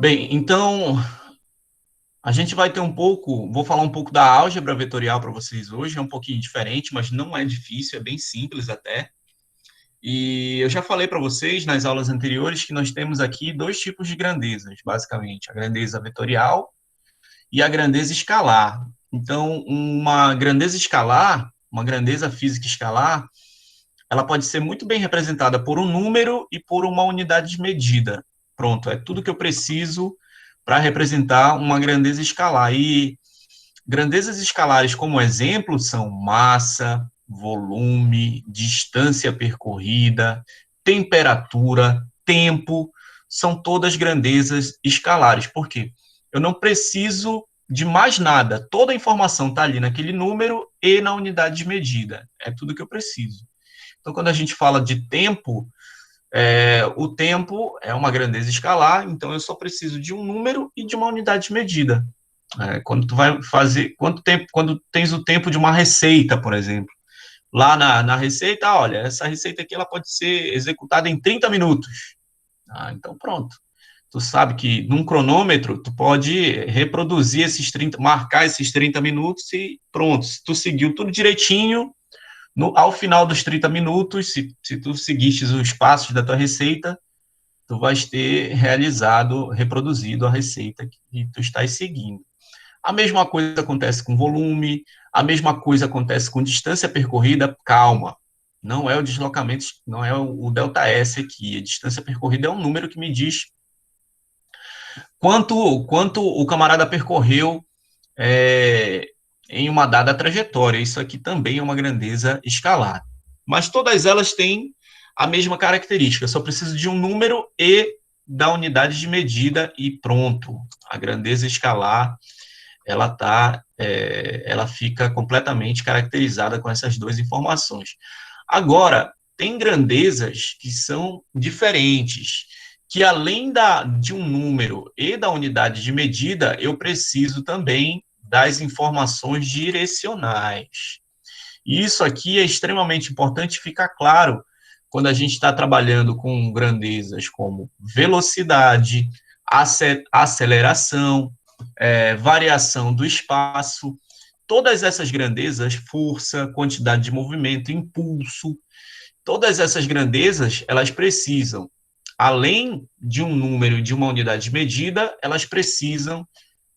Bem, então a gente vai ter vou falar um pouco da álgebra vetorial para vocês hoje, é um pouquinho diferente, mas não é difícil, é bem simples até. E eu já falei para vocês nas aulas anteriores que nós temos aqui dois tipos de grandezas, basicamente, a grandeza vetorial e a grandeza escalar. Então, uma grandeza escalar, uma grandeza física escalar, ela pode ser muito bem representada por um número e por uma unidade de medida. Pronto, é tudo que eu preciso para representar uma grandeza escalar. E grandezas escalares, como exemplo, são massa, volume, distância percorrida, temperatura, tempo, são todas grandezas escalares. Por quê? Eu não preciso de mais nada. Toda a informação está ali naquele número e na unidade de medida. É tudo que eu preciso. Então, quando a gente fala de tempo, o tempo é uma grandeza escalar, então eu só preciso de um número e de uma unidade de medida. Quando tu vai fazer, quanto tempo, quando tens o tempo de uma receita, por exemplo, lá na receita, olha, essa receita aqui ela pode ser executada em 30 minutos. Então pronto. Tu sabe que num cronômetro tu pode reproduzir esses 30, marcar esses 30 minutos e pronto. Se tu seguiu tudo direitinho, ao final dos 30 minutos, se tu seguistes os passos da tua receita, tu vais ter realizado, reproduzido a receita que tu estás seguindo. A mesma coisa acontece com volume, a mesma coisa acontece com distância percorrida. Calma, não é o deslocamento, não é o delta S aqui. A distância percorrida é um número que me diz quanto o camarada percorreu é, em uma dada trajetória. Isso aqui também é uma grandeza escalar. Mas todas elas têm a mesma característica. Eu só preciso de um número e da unidade de medida e pronto. A grandeza escalar ela fica completamente caracterizada com essas duas informações. Agora, tem grandezas que são diferentes, que além de um número e da unidade de medida, eu preciso também das informações direcionais. E isso aqui é extremamente importante ficar claro quando a gente está trabalhando com grandezas como velocidade, aceleração, variação do espaço, todas essas grandezas, força, quantidade de movimento, impulso, todas essas grandezas, elas precisam, além de um número e de uma unidade de medida, elas precisam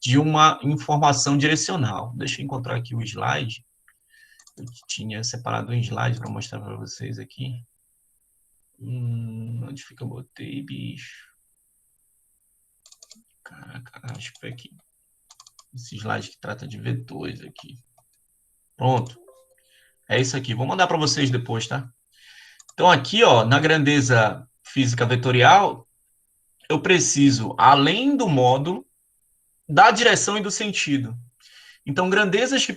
de uma informação direcional. Deixa eu encontrar aqui o slide. Eu tinha separado um slide para mostrar para vocês aqui. Onde fica? Eu botei, bicho. Caraca, acho que foi aqui. Esse slide que trata de vetores aqui. Pronto. É isso aqui. Vou mandar para vocês depois, tá? Então, aqui, ó, na grandeza física vetorial, eu preciso, além do módulo, da direção e do sentido. Então, grandezas que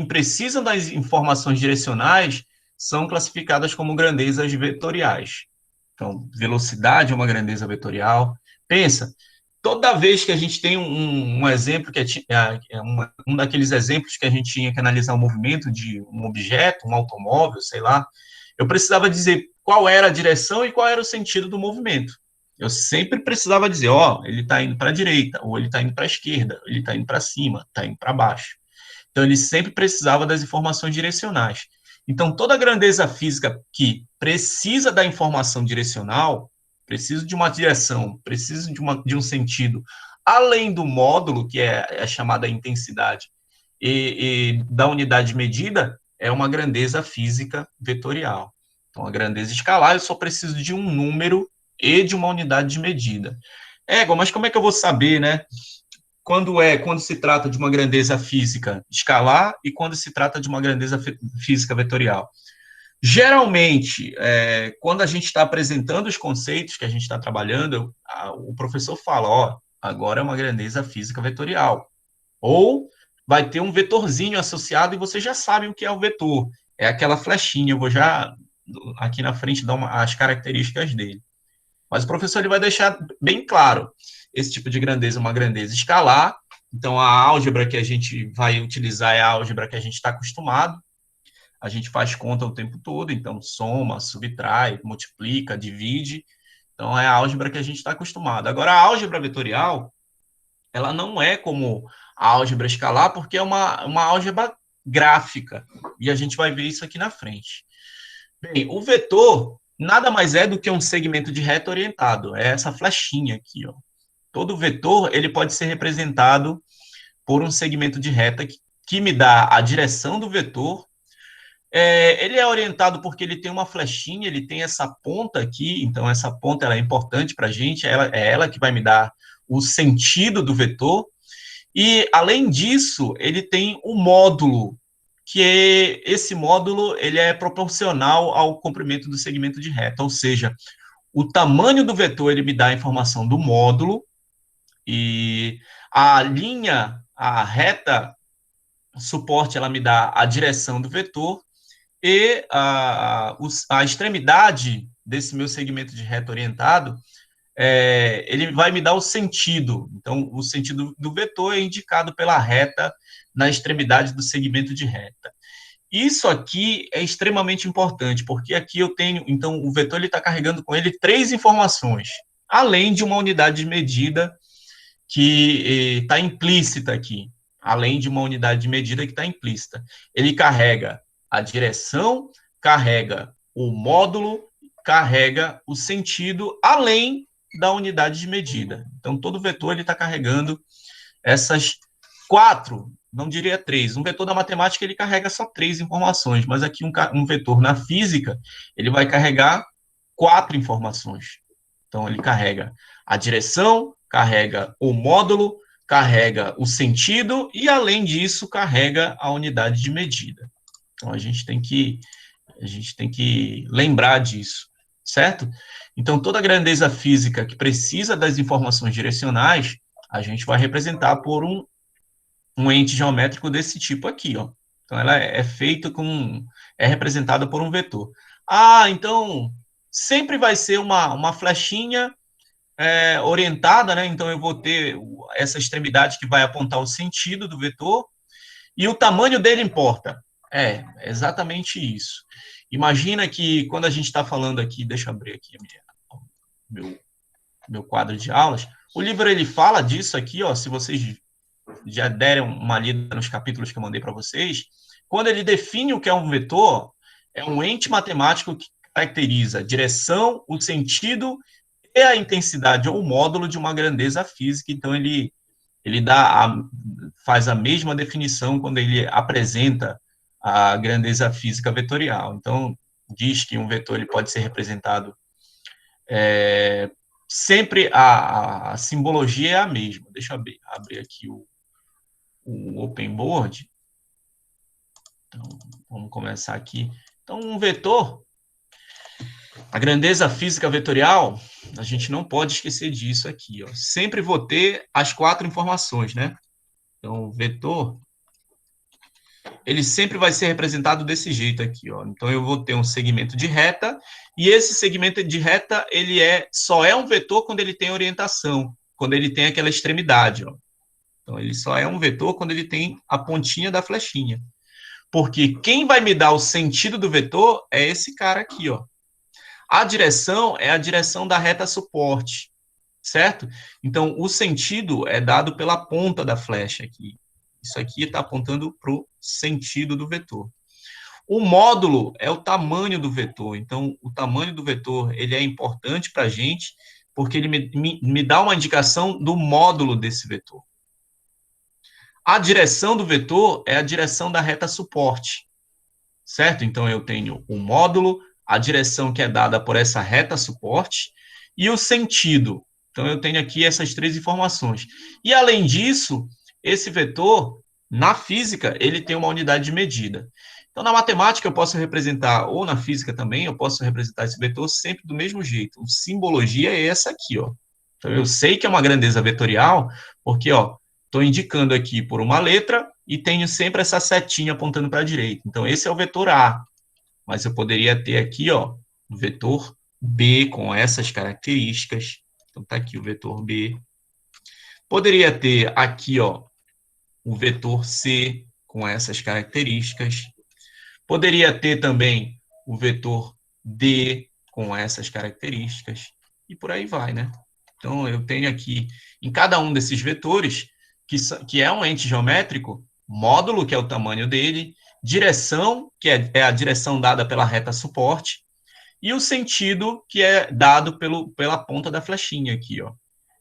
precisam das informações direcionais são classificadas como grandezas vetoriais. Então, velocidade é uma grandeza vetorial. Pensa, toda vez que a gente tem um exemplo, um daqueles exemplos que a gente tinha que analisar o movimento de um objeto, um automóvel, sei lá, eu precisava dizer qual era a direção e qual era o sentido do movimento. Eu sempre precisava dizer, ó, ele está indo para a direita, ou ele está indo para a esquerda, ele está indo para cima, está indo para baixo. Então, ele sempre precisava das informações direcionais. Então, toda a grandeza física que precisa da informação direcional, precisa de uma direção, precisa de um sentido, além do módulo, que é a chamada intensidade, e da unidade de medida, é uma grandeza física vetorial. Então, a grandeza escalar, eu só preciso de um número e de uma unidade de medida. Mas como é que eu vou saber, né? Quando se trata de uma grandeza física escalar e quando se trata de uma grandeza física vetorial. Geralmente, quando a gente está apresentando os conceitos que a gente está trabalhando, o professor fala, ó, agora é uma grandeza física vetorial. Ou vai ter um vetorzinho associado e você já sabe o que é o vetor. É aquela flechinha, eu vou já aqui na frente dar as características dele. Mas o professor ele vai deixar bem claro esse tipo de grandeza, uma grandeza escalar. Então, a álgebra que a gente vai utilizar é a álgebra que a gente está acostumado. A gente faz conta o tempo todo, então soma, subtrai, multiplica, divide. Então, é a álgebra que a gente está acostumado. Agora, a álgebra vetorial, ela não é como a álgebra escalar, porque é uma álgebra gráfica. E a gente vai ver isso aqui na frente. Bem, o vetor nada mais é do que um segmento de reta orientado. É essa flechinha aqui, ó. Todo vetor ele pode ser representado por um segmento de reta que me dá a direção do vetor. Ele é orientado porque ele tem uma flechinha, ele tem essa ponta aqui, então essa ponta ela é importante para a gente, é ela que vai me dar o sentido do vetor. E, além disso, ele tem um módulo, esse módulo ele é proporcional ao comprimento do segmento de reta, ou seja, o tamanho do vetor ele me dá a informação do módulo, e a linha, a reta suporte, ela me dá a direção do vetor, e a extremidade desse meu segmento de reta orientado, ele vai me dar o sentido. Então, o sentido do vetor é indicado pela reta na extremidade do segmento de reta. Isso aqui é extremamente importante, porque aqui eu tenho, então, o vetor está carregando com ele 3 informações, além de uma unidade de medida que está implícita aqui, além de uma unidade de medida que está implícita. Ele carrega a direção, carrega o módulo, carrega o sentido, além da unidade de medida. Então, todo vetor ele está carregando essas 4, não diria 3. Um vetor da matemática ele carrega só 3 informações, mas aqui um vetor na física ele vai carregar 4 informações. Então, ele carrega a direção, carrega o módulo, carrega o sentido e, além disso, carrega a unidade de medida. Então, a gente tem que lembrar disso, certo? Então, toda grandeza física que precisa das informações direcionais, a gente vai representar por um ente geométrico desse tipo aqui, ó. Então, ela é feita é representada por um vetor. Então, sempre vai ser uma flechinha orientada, né? Então, eu vou ter essa extremidade que vai apontar o sentido do vetor, e o tamanho dele importa. É exatamente isso. Imagina que quando a gente está falando aqui, deixa eu abrir aqui meu quadro de aulas, o livro ele fala disso aqui, ó, se vocês já deram uma lida nos capítulos que eu mandei para vocês, quando ele define o que é um vetor, é um ente matemático que caracteriza a direção, o sentido e a intensidade ou módulo de uma grandeza física. Então, ele faz a mesma definição quando ele apresenta a grandeza física vetorial. Então, diz que um vetor ele pode ser representado sempre, a simbologia é a mesma. Deixa eu abrir aqui o Open Board. Então, vamos começar aqui. Então, um vetor, a grandeza física vetorial, a gente não pode esquecer disso aqui, ó. Sempre vou ter as 4 informações, né? Então, o vetor, ele sempre vai ser representado desse jeito aqui, ó. Então, eu vou ter um segmento de reta, e esse segmento de reta, ele só é um vetor quando ele tem orientação, quando ele tem aquela extremidade, ó. Então, ele só é um vetor quando ele tem a pontinha da flechinha. Porque quem vai me dar o sentido do vetor é esse cara aqui, ó. A direção é a direção da reta suporte, certo? Então, o sentido é dado pela ponta da flecha aqui. Isso aqui está apontando para o sentido do vetor. O módulo é o tamanho do vetor. Então, o tamanho do vetor ele é importante para a gente, porque ele me dá uma indicação do módulo desse vetor. A direção do vetor é a direção da reta suporte, certo? Então, eu tenho o módulo, a direção que é dada por essa reta suporte, e o sentido. Então, eu tenho aqui essas 3 informações. E, além disso, esse vetor, na física, ele tem uma unidade de medida. Então, na matemática, eu posso representar, ou na física também, eu posso representar esse vetor sempre do mesmo jeito. A simbologia é essa aqui, ó. Então, eu sei que é uma grandeza vetorial, porque, ó, estou indicando aqui por uma letra e tenho sempre essa setinha apontando para a direita. Então, esse é o vetor A. Mas eu poderia ter aqui, ó, o vetor B com essas características. Então, está aqui o vetor B. Poderia ter aqui, ó, o vetor C com essas características. Poderia ter também o vetor D com essas características. e por aí vai, né? Então, eu tenho aqui, em cada um desses vetores, que é um ente geométrico, módulo, que é o tamanho dele, direção, que é a direção dada pela reta suporte, e o sentido, que é dado pela ponta da flechinha aqui, ó.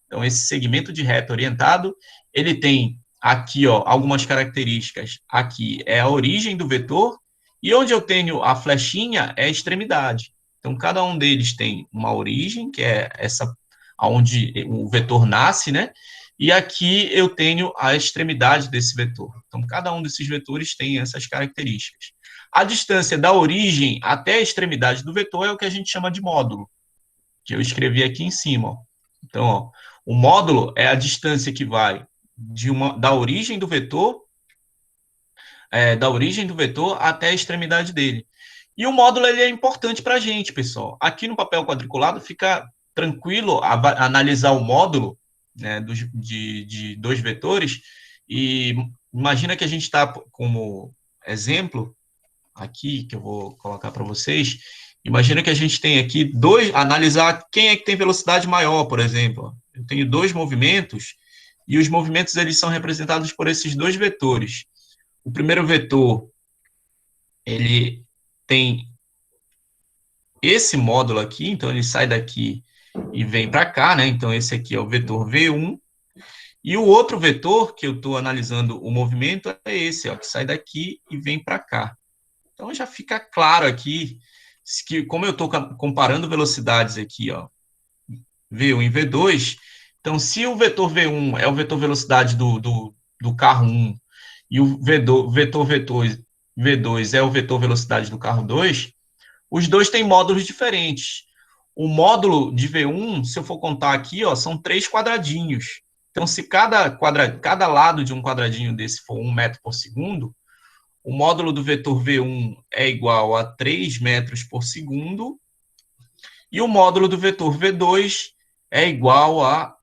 Então, esse segmento de reta orientado, ele tem aqui, ó, algumas características. Aqui é a origem do vetor, e onde eu tenho a flechinha é a extremidade. Então, cada um deles tem uma origem, que é essa onde o vetor nasce, né? E aqui eu tenho a extremidade desse vetor. Então, cada um desses vetores tem essas características. A distância da origem até a extremidade do vetor é o que a gente chama de módulo, que eu escrevi aqui em cima, ó. Então, ó, o módulo é a distância que vai da origem do vetor, até a extremidade dele. E o módulo ele é importante para a gente, pessoal. Aqui no papel quadriculado fica tranquilo analisar o módulo, né, de dois vetores, e imagina que a gente está como exemplo, aqui, que eu vou colocar para vocês, imagina que a gente tem aqui analisar quem é que tem velocidade maior, por exemplo. Eu tenho dois movimentos, e os movimentos eles são representados por esses dois vetores. O primeiro vetor, ele tem esse módulo aqui, então ele sai daqui e vem para cá, né? Então esse aqui é o vetor V1, e o outro vetor que eu estou analisando o movimento é esse, ó, que sai daqui e vem para cá. Então já fica claro aqui que, como eu estou comparando velocidades aqui, ó, V1 e V2, então se o vetor V1 é o vetor velocidade do carro 1 e o vetor V2 é o vetor velocidade do carro 2, os dois têm módulos diferentes. O módulo de V1, se eu for contar aqui, ó, são 3 quadradinhos. Então, se cada lado de um quadradinho desse for 1 metro por segundo, o módulo do vetor V1 é igual a 3 metros por segundo, e o módulo do vetor V2 é igual a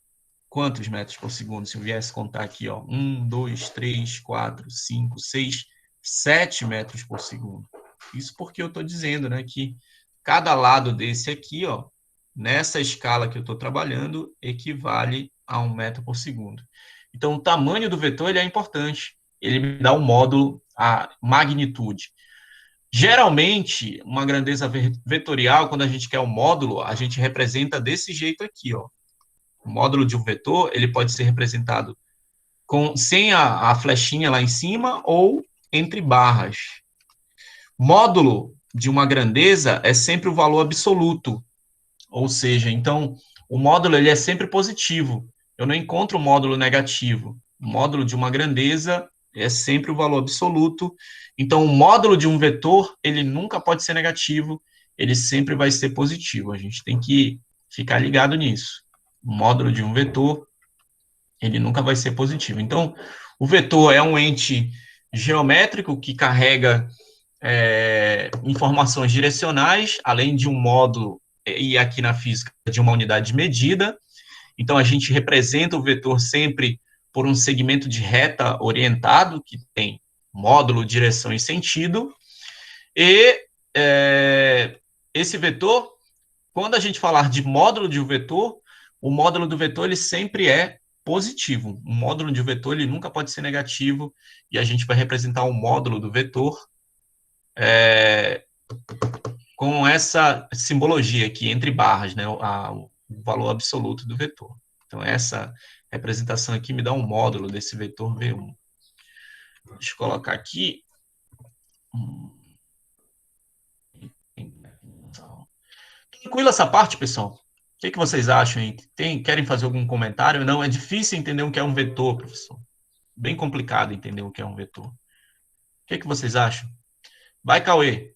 quantos metros por segundo? Se eu viesse contar aqui, ó, 1, 2, 3, 4, 5, 6, 7 metros por segundo. Isso porque eu estou dizendo, né, que cada lado desse aqui, ó, nessa escala que eu estou trabalhando, equivale a 1 metro por segundo. Então, o tamanho do vetor ele é importante. Ele me dá um módulo, a magnitude. Geralmente, uma grandeza vetorial, quando a gente quer um módulo, a gente representa desse jeito aqui, ó. O módulo de um vetor, ele pode ser representado sem a flechinha lá em cima ou entre barras. Módulo de uma grandeza é sempre o valor absoluto, ou seja, então, o módulo ele é sempre positivo. Eu não encontro módulo negativo. O módulo de uma grandeza é sempre o valor absoluto. Então, o módulo de um vetor, ele nunca pode ser negativo, ele sempre vai ser positivo. A gente tem que ficar ligado nisso. O módulo de um vetor, ele nunca vai ser positivo. Então, o vetor é um ente geométrico que carrega informações direcionais, além de um módulo, e aqui na física, de uma unidade de medida. Então, a gente representa o vetor sempre por um segmento de reta orientado, que tem módulo, direção e sentido. E esse vetor, quando a gente falar de módulo de um vetor, o módulo do vetor ele sempre é positivo. O módulo de um vetor ele nunca pode ser negativo, e a gente vai representar o módulo do vetor com essa simbologia aqui, entre barras, né, o valor absoluto do vetor. Então, essa representação aqui me dá um módulo desse vetor V1. Deixa eu colocar aqui. Tranquilo essa parte, pessoal? O que vocês acham aí? Querem fazer algum comentário? Não, é difícil entender o que é um vetor, professor. Bem complicado entender o que é um vetor. O que vocês acham? Vai, Cauê.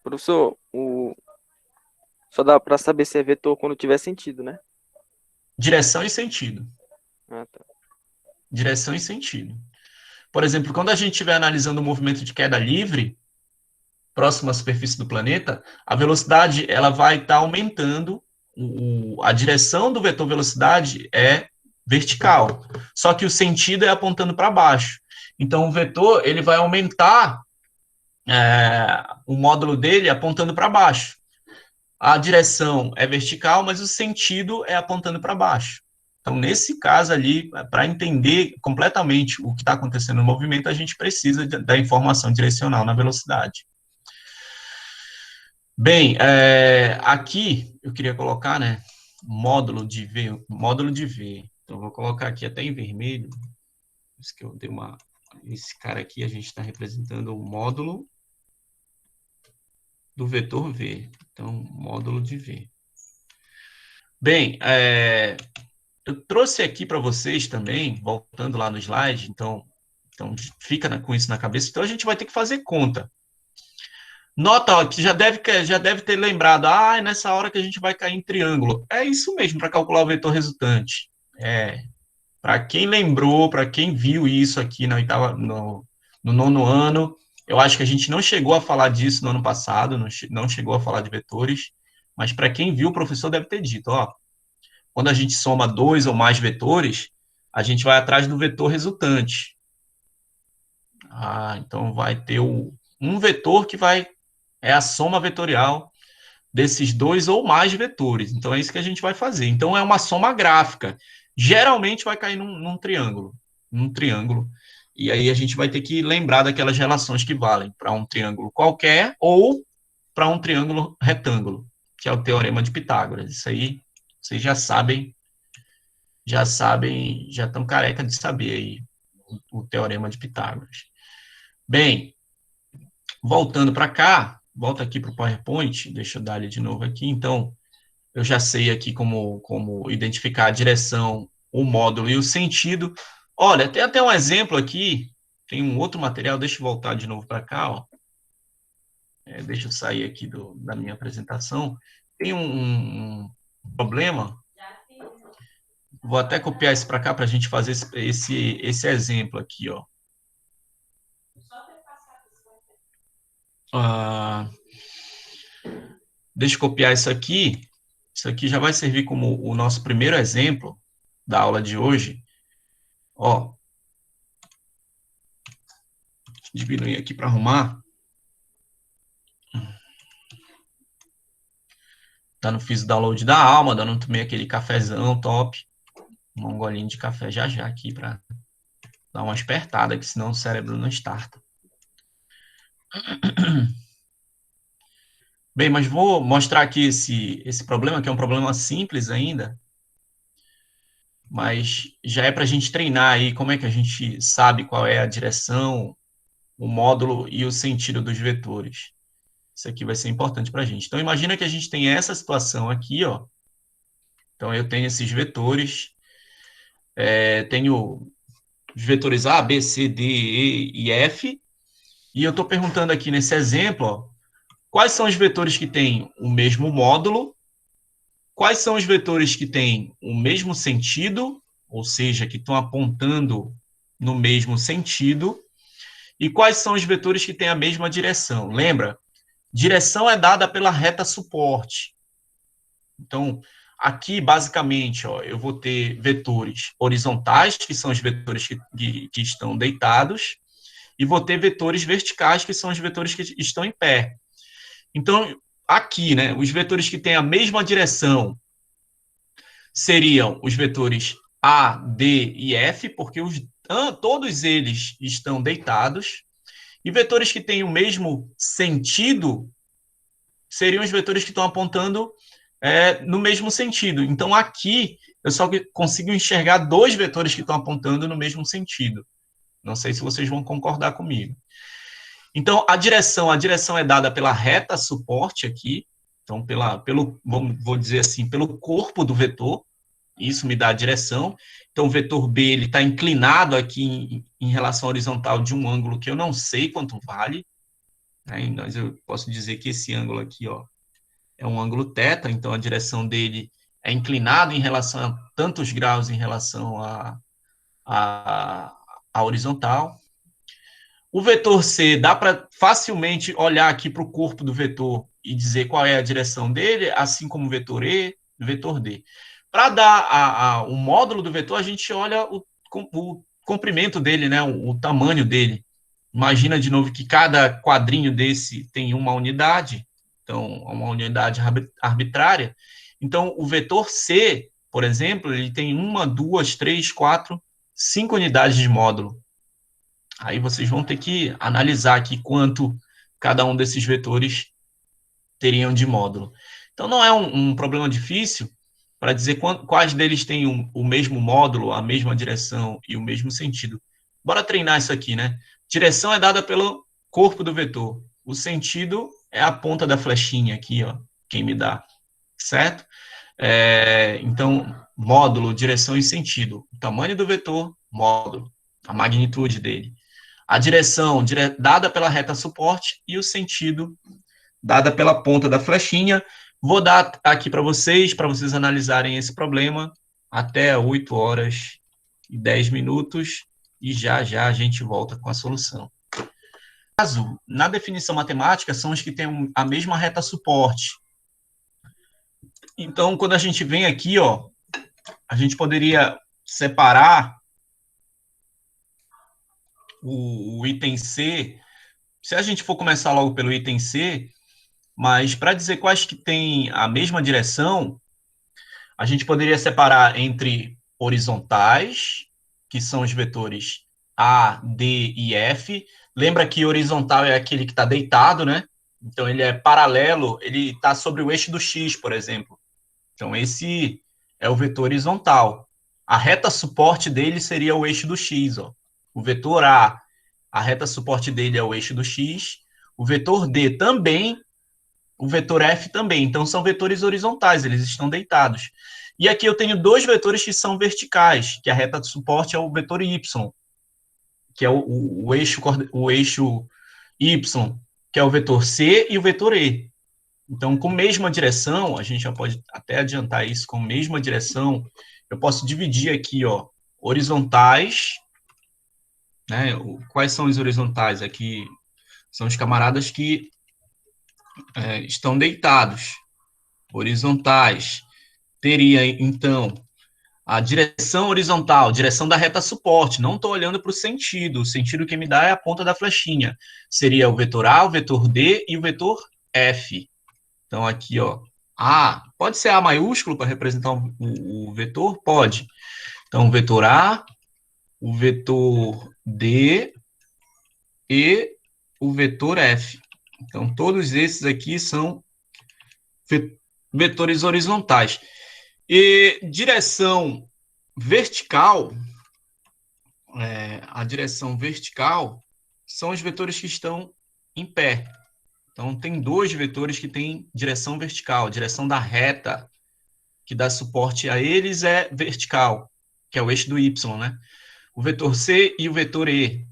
Professor, só dá para saber se é vetor quando tiver sentido, né? Direção e sentido. Ah, tá. Direção e sentido. Por exemplo, quando a gente estiver analisando o movimento de queda livre, próximo à superfície do planeta, a velocidade ela vai estar aumentando, a direção do vetor velocidade é vertical, só que o sentido é apontando para baixo. Então, o vetor ele vai aumentar o módulo dele apontando para baixo. a direção é vertical, mas o sentido é apontando para baixo. Então, nesse caso ali, para entender completamente o que está acontecendo no movimento, a gente precisa da informação direcional na velocidade. Bem, aqui eu queria colocar, né, módulo de V. Então, vou colocar aqui até em vermelho. Isso que eu dei uma... Esse cara aqui, a gente está representando o módulo do vetor V. Então, módulo de V. Bem, eu trouxe aqui para vocês também, voltando lá no slide, então fica com isso na cabeça. Então, a gente vai ter que fazer conta. Nota ó, que já deve ter lembrado, nessa hora que a gente vai cair em triângulo. É isso mesmo, para calcular o vetor resultante. Para quem lembrou, para quem viu isso aqui no nono ano, eu acho que a gente não chegou a falar disso no ano passado, não chegou a falar de vetores, mas para quem viu, o professor deve ter dito, quando a gente soma 2 ou mais vetores, a gente vai atrás do vetor resultante. Então vai ter um vetor que é a soma vetorial desses 2 ou mais vetores. Então é isso que a gente vai fazer. Então é uma soma gráfica. Geralmente vai cair num triângulo. E aí a gente vai ter que lembrar daquelas relações que valem para um triângulo qualquer ou para um triângulo retângulo, que é o teorema de Pitágoras. Isso aí vocês já estão careca de saber aí o teorema de Pitágoras. Bem, voltando para cá, volta aqui para o PowerPoint, deixa eu dar ele de novo aqui. Então, eu já sei aqui como identificar a direção, o módulo e o sentido. Olha, tem até um exemplo aqui, tem um outro material, deixa eu voltar de novo para cá, deixa eu sair aqui da minha apresentação. Tem um problema, vou até copiar isso para cá para a gente fazer esse exemplo aqui, deixa eu copiar isso aqui. Isso aqui já vai servir como o nosso primeiro exemplo da aula de hoje. Diminuir aqui para arrumar. Não fiz o download da alma, não tomei aquele cafezão top. Um golinho de café já aqui para dar uma espertada, que senão o cérebro não starta. Bem, mas vou mostrar aqui esse problema, que é um problema simples ainda, mas já é para a gente treinar aí como é que a gente sabe qual é a direção, o módulo e o sentido dos vetores. Isso aqui vai ser importante para a gente. Então, imagina que a gente tem essa situação aqui, Então, eu tenho esses vetores, tenho os vetores A, B, C, D, E e F, e eu estou perguntando aqui nesse exemplo, quais são os vetores que têm o mesmo módulo, quais são os vetores que têm o mesmo sentido, ou seja, que estão apontando no mesmo sentido, e quais são os vetores que têm a mesma direção. Lembra? Direção é dada pela reta suporte. Então, aqui, basicamente, eu vou ter vetores horizontais, que são os vetores que estão deitados, e vou ter vetores verticais, que são os vetores que estão em pé. Então, aqui, né, os vetores que têm a mesma direção seriam os vetores A, D e F, porque todos eles estão deitados. E vetores que têm o mesmo sentido seriam os vetores que estão apontando no mesmo sentido. Então, aqui, eu só consigo enxergar 2 vetores que estão apontando no mesmo sentido. Não sei se vocês vão concordar comigo. Então, a direção é dada pela reta suporte aqui, então, vou dizer assim, pelo corpo do vetor, isso me dá a direção. Então, o vetor B ele está inclinado aqui em relação horizontal de um ângulo que eu não sei quanto vale, né? Mas eu posso dizer que esse ângulo aqui, é um ângulo θ, então a direção dele é inclinado em relação a tantos graus em relação a horizontal. O vetor C, dá para facilmente olhar aqui para o corpo do vetor e dizer qual é a direção dele, assim como o vetor E, o vetor D. Para dar o módulo do vetor, a gente olha o comprimento dele, né, o tamanho dele. Imagina de novo que cada quadrinho desse tem uma unidade. então uma unidade arbitrária. Então, o vetor C, por exemplo, ele tem 1, 2, 3, 4, 5 unidades de módulo. Aí vocês vão ter que analisar aqui quanto cada um desses vetores teriam de módulo. Então, não é um problema difícil para dizer quais deles têm o mesmo módulo, a mesma direção e o mesmo sentido. Bora treinar isso aqui, né? Direção é dada pelo corpo do vetor. O sentido é a ponta da flechinha aqui, ó, quem me dá, certo? Então, módulo, direção e sentido. O tamanho do vetor, módulo, a magnitude dele. A direção dada pela reta suporte e o sentido dada pela ponta da flechinha. Vou dar aqui para vocês analisarem esse problema até 8 horas e 10 minutos e já a gente volta com a solução. Caso, na definição matemática, são os que têm a mesma reta suporte. Então, quando a gente vem aqui, ó, a gente poderia separar o item C. Se a gente for começar logo pelo item C, mas para dizer quais que têm a mesma direção, a gente poderia separar entre horizontais, que são os vetores A, D e F. Lembra que horizontal é aquele que está deitado, né? Então, ele é paralelo, ele está sobre o eixo do X, por exemplo. Então, esse é o vetor horizontal. A reta suporte dele seria o eixo do X, ó. O vetor a reta suporte dele é o eixo do X. O vetor D também, o vetor F também. Então, são vetores horizontais, eles estão deitados. E aqui eu tenho dois vetores que são verticais, que a reta de suporte é o vetor Y, que é o eixo Y, que é o vetor C e o vetor E. Então, com mesma direção, a gente já pode até adiantar isso, com mesma direção, eu posso dividir aqui, ó, horizontais, né? Quais são os horizontais? Aqui são os camaradas que estão deitados. Horizontais. Teria, então, a direção horizontal, direção da reta suporte. Não estou olhando para o sentido que me dá é a ponta da flechinha. Seria o vetor A, o vetor D e o vetor F. Então, aqui, ó, A, pode ser A maiúsculo para representar o vetor? Pode. Então, o vetor A, o vetor D e o vetor F. Então, todos esses aqui são vetores horizontais. E direção vertical, a direção vertical são os vetores que estão em pé. Então, tem dois vetores que têm direção vertical. A direção da reta, que dá suporte a eles, é vertical, que é o eixo do Y, né? O vetor C e o vetor E.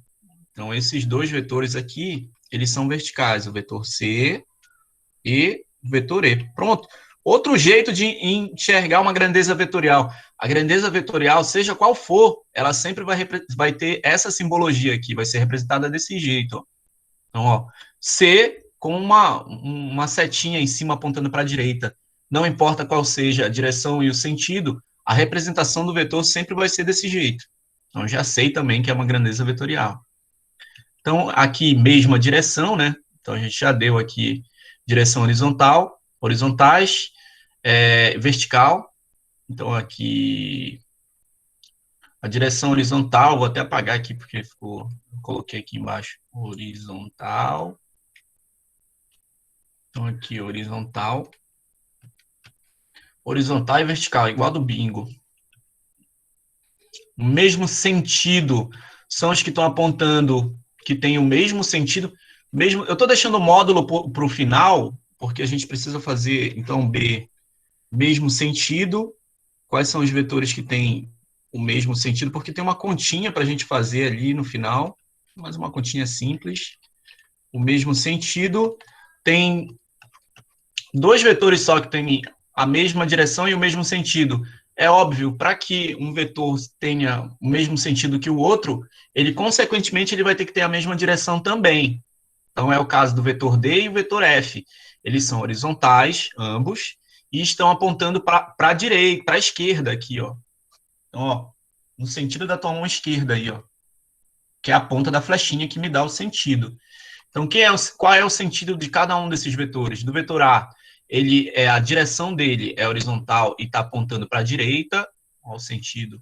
Então, esses dois vetores aqui, eles são verticais. O vetor C e o vetor E. Pronto. Outro jeito de enxergar uma grandeza vetorial. A grandeza vetorial, seja qual for, ela sempre vai ter essa simbologia aqui, vai ser representada desse jeito. Ó. Então, ó, C com uma setinha em cima apontando para a direita. Não importa qual seja a direção e o sentido, a representação do vetor sempre vai ser desse jeito. Então, já sei também que é uma grandeza vetorial. Então, aqui, mesma direção, né? Então, a gente já deu aqui direção horizontal, horizontais, vertical. Então, aqui, a direção horizontal, vou até apagar aqui, porque coloquei aqui embaixo, horizontal. Então, aqui, horizontal. Horizontal e vertical, igual do bingo. O mesmo sentido são os que estão apontando que tem o mesmo sentido. Eu estou deixando o módulo para o final, porque a gente precisa fazer, então, B, mesmo sentido. Quais são os vetores que têm o mesmo sentido? Porque tem uma continha para a gente fazer ali no final, mas uma continha simples. O mesmo sentido. Tem dois vetores só que têm a mesma direção e o mesmo sentido. É óbvio, para que um vetor tenha o mesmo sentido que o outro, ele, consequentemente, ele vai ter que ter a mesma direção também. Então, é o caso do vetor D e o vetor F. Eles são horizontais, ambos, e estão apontando para a direita, para a esquerda aqui, ó. Então, ó, no sentido da tua mão esquerda aí, ó, que é a ponta da flechinha que me dá o sentido. Então, qual é o sentido de cada um desses vetores? Do vetor A, a direção dele é horizontal e está apontando para a direita, qual o sentido?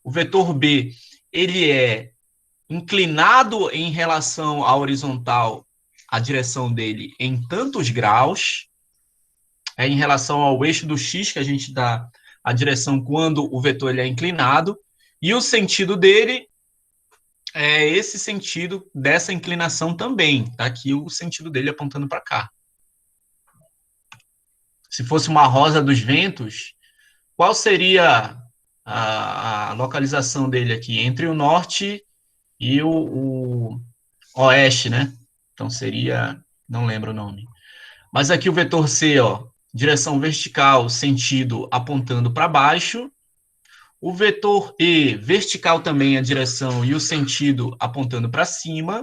O vetor B, ele é inclinado em relação à horizontal, a direção dele em tantos graus, em relação ao eixo do X, que a gente dá a direção quando o vetor ele é inclinado, e o sentido dele é esse sentido dessa inclinação também. Tá aqui o sentido dele apontando para cá. Se fosse uma rosa dos ventos, qual seria a localização dele aqui? Entre o norte e o oeste, né? Então seria, não lembro o nome. Mas aqui o vetor C, ó, direção vertical, sentido apontando para baixo. O vetor E, vertical também a direção e o sentido apontando para cima.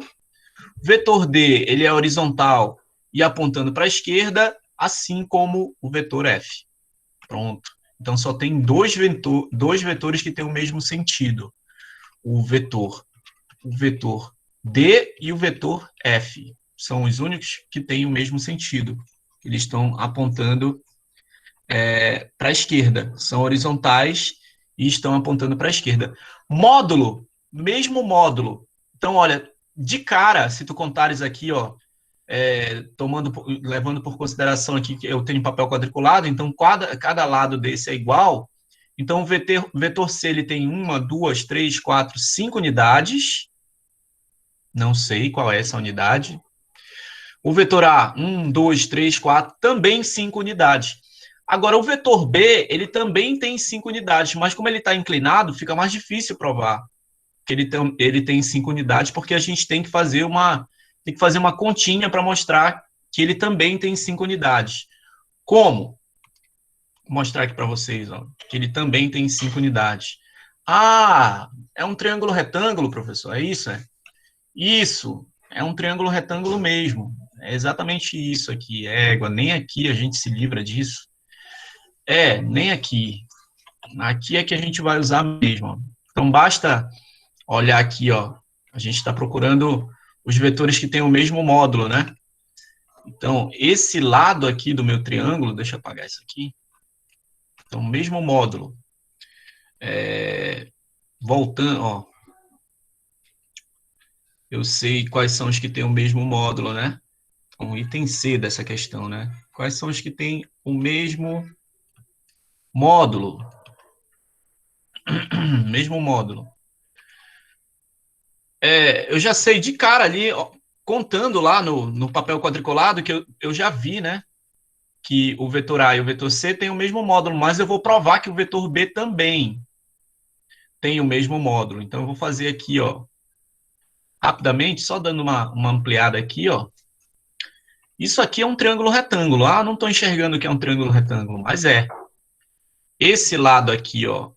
O vetor D, ele é horizontal e apontando para a esquerda, assim como o vetor F. Pronto. Então, só tem dois vetores que têm o mesmo sentido. O vetor D e o vetor F. São os únicos que têm o mesmo sentido. Eles estão apontando para a esquerda. São horizontais e estão apontando para a esquerda. Módulo, mesmo módulo. Então, olha, de cara, se tu contares aqui, ó, levando por consideração aqui que eu tenho papel quadriculado, então cada lado desse é igual. Então, o vetor C ele tem 1, 2, 3, 4, 5 unidades. Não sei qual é essa unidade. O vetor A, 1, 2, 3, 4, também 5 unidades. Agora, o vetor B, ele também tem 5 unidades, mas como ele está inclinado, fica mais difícil provar que ele tem 5 unidades, porque a gente tem que fazer uma continha para mostrar que ele também tem 5 unidades. Como? Vou mostrar aqui para vocês, ó, que ele também tem 5 unidades. Ah, é um triângulo retângulo, professor, é isso? Isso, é um triângulo retângulo mesmo. É exatamente isso aqui. Égua, nem aqui a gente se livra disso. Nem aqui. Aqui é que a gente vai usar mesmo. Então, basta olhar aqui, ó. A gente está procurando os vetores que têm o mesmo módulo, né? Então, esse lado aqui do meu triângulo, deixa eu apagar isso aqui. Então, mesmo módulo. Voltando, ó. Eu sei quais são os que têm o mesmo módulo, né? Então, item C dessa questão, né? Quais são os que têm o mesmo módulo? Mesmo módulo. Eu já sei de cara ali, ó, contando lá no papel quadriculado, que eu já vi, né? Que o vetor A e o vetor C têm o mesmo módulo, mas eu vou provar que o vetor B também tem o mesmo módulo. Então, eu vou fazer aqui, ó, rapidamente, só dando uma ampliada aqui, ó. Isso aqui é um triângulo retângulo. Ah, não estou enxergando que é um triângulo retângulo, mas é. Esse lado aqui, ó,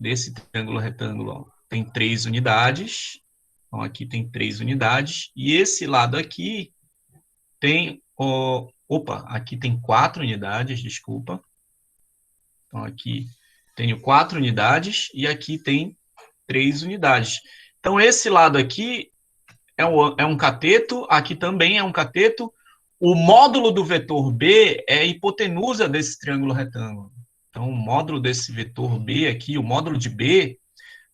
desse triângulo retângulo, ó, tem 3 unidades. Então, aqui tem 3 unidades. E esse lado aqui tem... aqui tem 4 unidades, desculpa. Então, aqui tenho 4 unidades e aqui tem 3 unidades. Então, esse lado aqui é um cateto, aqui também é um cateto. O módulo do vetor B é a hipotenusa desse triângulo retângulo. Então, o módulo desse vetor B aqui, o módulo de B,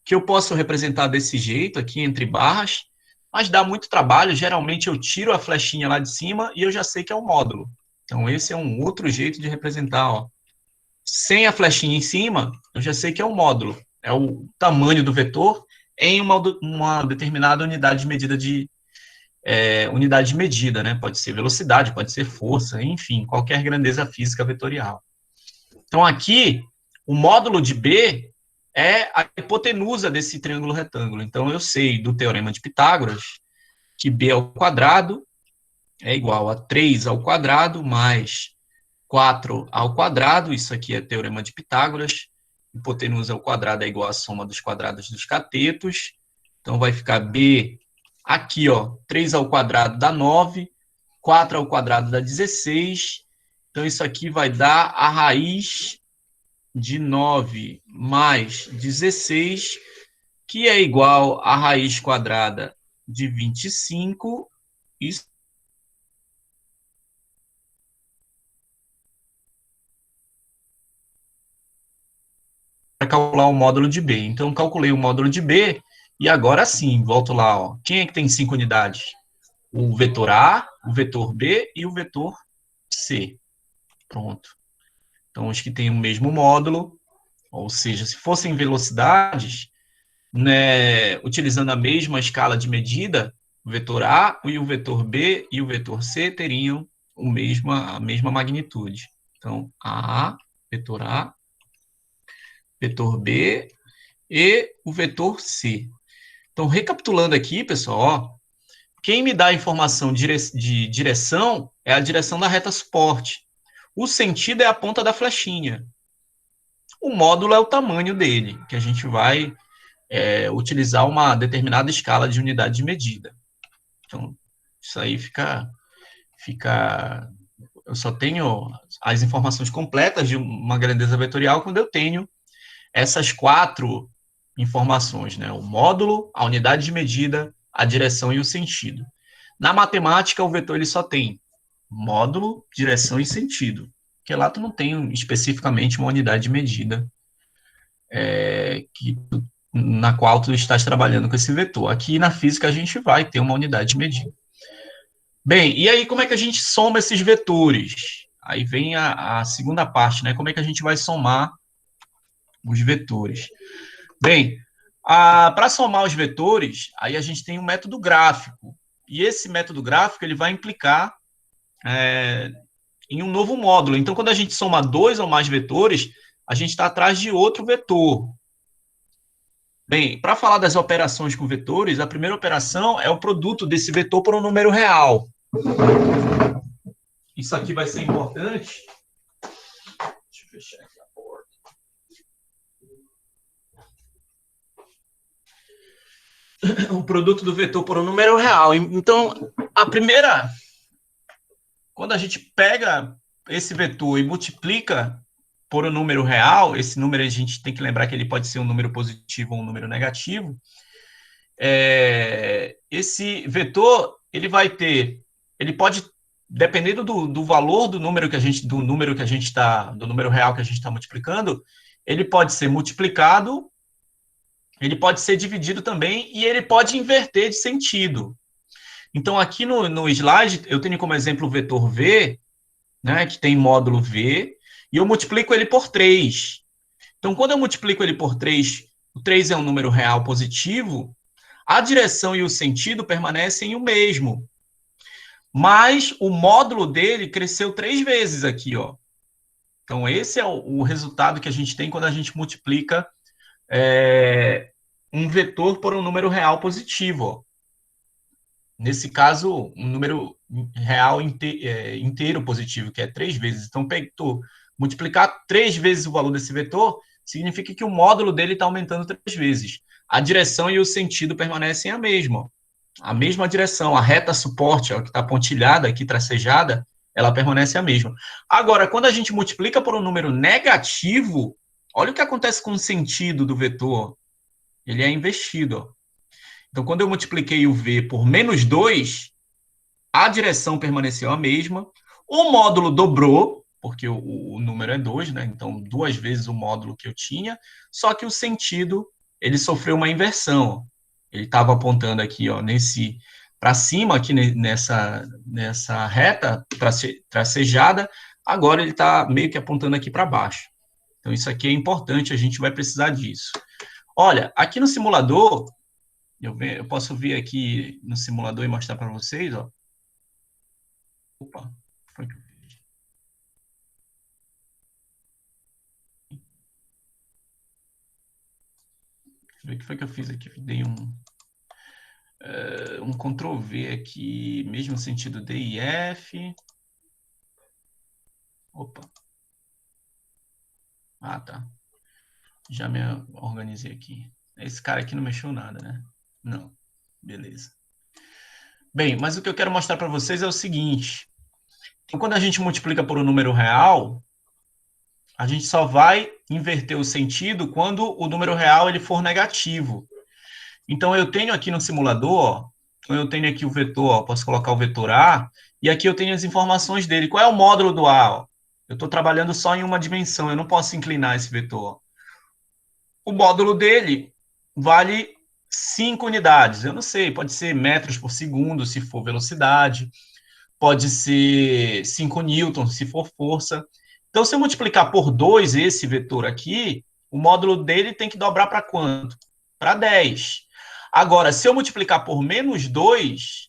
que eu posso representar desse jeito, aqui entre barras, mas dá muito trabalho. Geralmente, eu tiro a flechinha lá de cima e eu já sei que é um módulo. Então, esse é um outro jeito de representar, ó. Sem a flechinha em cima, eu já sei que é um módulo. É o tamanho do vetor em uma determinada unidade de medida unidade de medida, né? Pode ser velocidade, pode ser força, enfim, qualquer grandeza física vetorial. Então, aqui, o módulo de B é a hipotenusa desse triângulo retângulo. Então, eu sei do teorema de Pitágoras que B ao quadrado é igual a 3 ao quadrado mais 4 ao quadrado. Isso aqui é teorema de Pitágoras. Hipotenusa ao quadrado é igual à soma dos quadrados dos catetos. Então, vai ficar B aqui, ó, 3 ao quadrado dá 9, 4 ao quadrado dá 16. Então, isso aqui vai dar a raiz de 9 mais 16, que é igual a raiz quadrada de 25. Isso calcular o módulo de B. Então, calculei o módulo de B, e agora sim, volto lá. Ó. Quem é que tem 5 unidades? O vetor A, o vetor B e o vetor C. Pronto. Então, os que têm o mesmo módulo, ou seja, se fossem velocidades, né, utilizando a mesma escala de medida, o vetor A e o vetor B e o vetor C teriam a mesma magnitude. Então, vetor A, vetor B e o vetor C. Então, recapitulando aqui, pessoal, ó, quem me dá a informação de direção é a direção da reta suporte. O sentido é a ponta da flechinha. O módulo é o tamanho dele, que a gente vai utilizar uma determinada escala de unidade de medida. Então, isso aí fica... Eu só tenho as informações completas de uma grandeza vetorial quando eu tenho essas 4 informações, né? O módulo, a unidade de medida, a direção e o sentido. Na matemática, o vetor ele só tem módulo, direção e sentido, porque lá tu não tem especificamente uma unidade de medida na qual tu estás trabalhando com esse vetor. Aqui na física a gente vai ter uma unidade de medida. Bem, e aí como é que a gente soma esses vetores? Aí vem a segunda parte, né? Como é que a gente vai somar os vetores? Bem, para somar os vetores, aí a gente tem um método gráfico. E esse método gráfico ele vai implicar em um novo módulo. Então, quando a gente soma 2 ou mais vetores, a gente está atrás de outro vetor. Bem, para falar das operações com vetores, a primeira operação é o produto desse vetor por um número real. Isso aqui vai ser importante. Deixa eu fechar aqui a porta. O produto do vetor por um número real. Então, quando a gente pega esse vetor e multiplica por um número real, esse número a gente tem que lembrar que ele pode ser um número positivo ou um número negativo. Esse vetor, ele pode, dependendo do valor do número real que a gente está multiplicando, ele pode ser multiplicado, ele pode ser dividido também e ele pode inverter de sentido. Então, aqui no slide, eu tenho como exemplo o vetor V, né, que tem módulo V, e eu multiplico ele por 3. Então, quando eu multiplico ele por 3, o 3 é um número real positivo, a direção e o sentido permanecem o mesmo. Mas o módulo dele cresceu 3 vezes aqui, ó. Então, esse é o resultado que a gente tem quando a gente multiplica um vetor por um número real positivo, ó. Nesse caso, um número real inteiro positivo, que é 3 vezes. Então, multiplicar 3 vezes o valor desse vetor significa que o módulo dele está aumentando 3 vezes. A direção e o sentido permanecem a mesma direção. A reta suporte, ó, que está pontilhada aqui, tracejada, ela permanece a mesma. Agora, quando a gente multiplica por um número negativo, olha o que acontece com o sentido do vetor. Ele é invertido, ó. Então, quando eu multipliquei o V por menos 2, a direção permaneceu a mesma, o módulo dobrou, porque o número é 2, né? Então, 2 vezes o módulo que eu tinha, só que o sentido, ele sofreu uma inversão. Ele estava apontando aqui, ó, para cima, aqui nessa reta tracejada, agora ele está meio que apontando aqui para baixo. Então, isso aqui é importante, a gente vai precisar disso. Olha, aqui no simulador, eu posso vir aqui no simulador e mostrar para vocês, ó. Opa, foi que eu fiz? O que foi que eu fiz aqui? Dei um Ctrl V aqui, mesmo sentido D e F. Opa. Ah, tá. Já me organizei aqui. Esse cara aqui não mexeu nada, né? Não. Beleza. Bem, mas o que eu quero mostrar para vocês é o seguinte. Então, quando a gente multiplica por um número real, a gente só vai inverter o sentido quando o número real ele for negativo. Então, eu tenho aqui no simulador, ó, eu tenho aqui o vetor, ó, posso colocar o vetor A, e aqui eu tenho as informações dele. Qual é o módulo do A? Ó? Eu estou trabalhando só em uma dimensão, eu não posso inclinar esse vetor. o módulo dele vale 5 unidades. Eu não sei, pode ser metros por segundo, se for velocidade, pode ser 5 newtons, se for força. Então, se eu multiplicar por 2 esse vetor aqui, o módulo dele tem que dobrar para quanto? Para 10. Agora, se eu multiplicar por menos 2,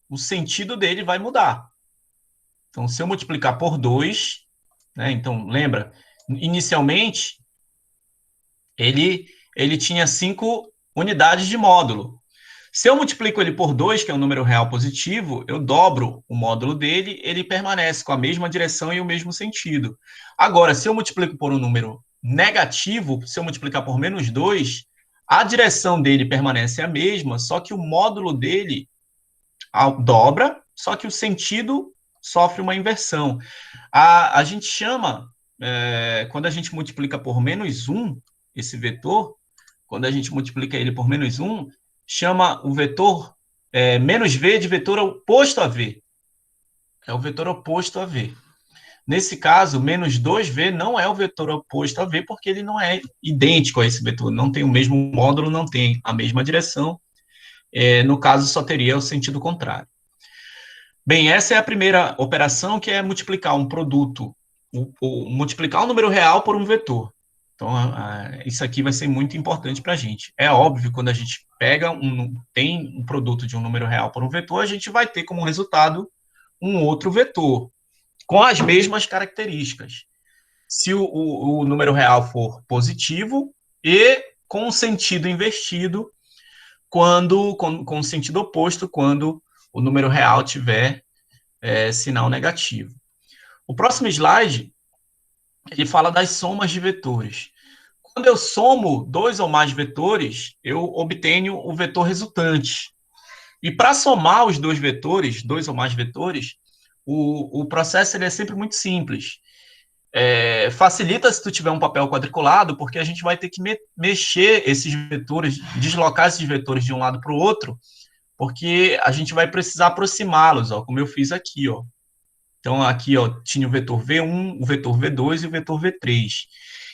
o sentido dele vai mudar. Então, se eu multiplicar por 2, né, então, lembra, inicialmente, ele tinha 5 unidades de módulo. Se eu multiplico ele por 2, que é um número real positivo, eu dobro o módulo dele, ele permanece com a mesma direção e o mesmo sentido. Agora, se eu multiplico por um número negativo, se eu multiplicar por menos 2, a direção dele permanece a mesma, só que o módulo dele dobra, só que o sentido sofre uma inversão. A gente chama, quando a gente multiplica por menos 1, esse vetor, quando a gente multiplica ele por menos 1, chama o vetor menos v de vetor oposto a v. É o vetor oposto a v. Nesse caso, menos 2v não é o vetor oposto a v, porque ele não é idêntico a esse vetor, não tem o mesmo módulo, não tem a mesma direção. No caso, só teria o sentido contrário. Bem, essa é a primeira operação, que é multiplicar um produto, multiplicar um número real por um vetor. Então, isso aqui vai ser muito importante para a gente. É óbvio, quando a gente tem um produto de um número real por um vetor, a gente vai ter como resultado um outro vetor, com as mesmas características. Se o número real for positivo e com o sentido invertido, com o sentido oposto, quando o número real tiver sinal negativo. O próximo slide, ele fala das somas de vetores. Quando eu somo 2 ou mais vetores, eu obtenho o vetor resultante. E para somar os 2 vetores, 2 ou mais vetores, o processo ele é sempre muito simples. Facilita se tu tiver um papel quadriculado, porque a gente vai ter que mexer esses vetores, deslocar esses vetores de um lado para o outro, porque a gente vai precisar aproximá-los, como eu fiz aqui, ó. Então, aqui, ó, tinha o vetor V1, o vetor V2 e o vetor V3.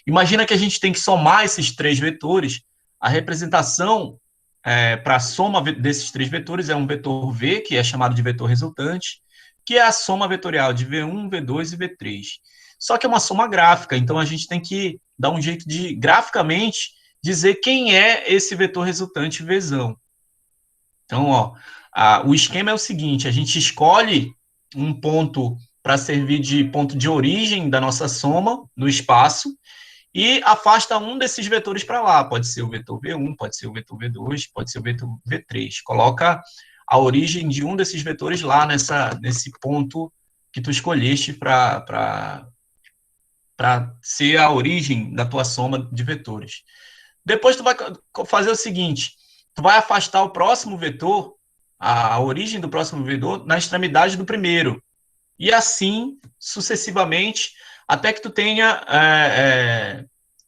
Imagina que a gente tem que somar esses 3 vetores. A representação para a soma desses 3 vetores é um vetor V, que é chamado de vetor resultante, que é a soma vetorial de V1, V2 e V3. Só que é uma soma gráfica, então a gente tem que dar um jeito de, graficamente, dizer quem é esse vetor resultante Vzão. Então, ó, o esquema é o seguinte: a gente escolhe um ponto para servir de ponto de origem da nossa soma no espaço e afasta um desses vetores para lá. Pode ser o vetor V1, pode ser o vetor V2, pode ser o vetor V3. Coloca a origem de um desses vetores lá nesse ponto que tu escolheste para ser a origem da tua soma de vetores. Depois tu vai fazer o seguinte: tu vai afastar o próximo vetor, a origem do próximo vetor, na extremidade do primeiro. E assim, sucessivamente, até que tu tenha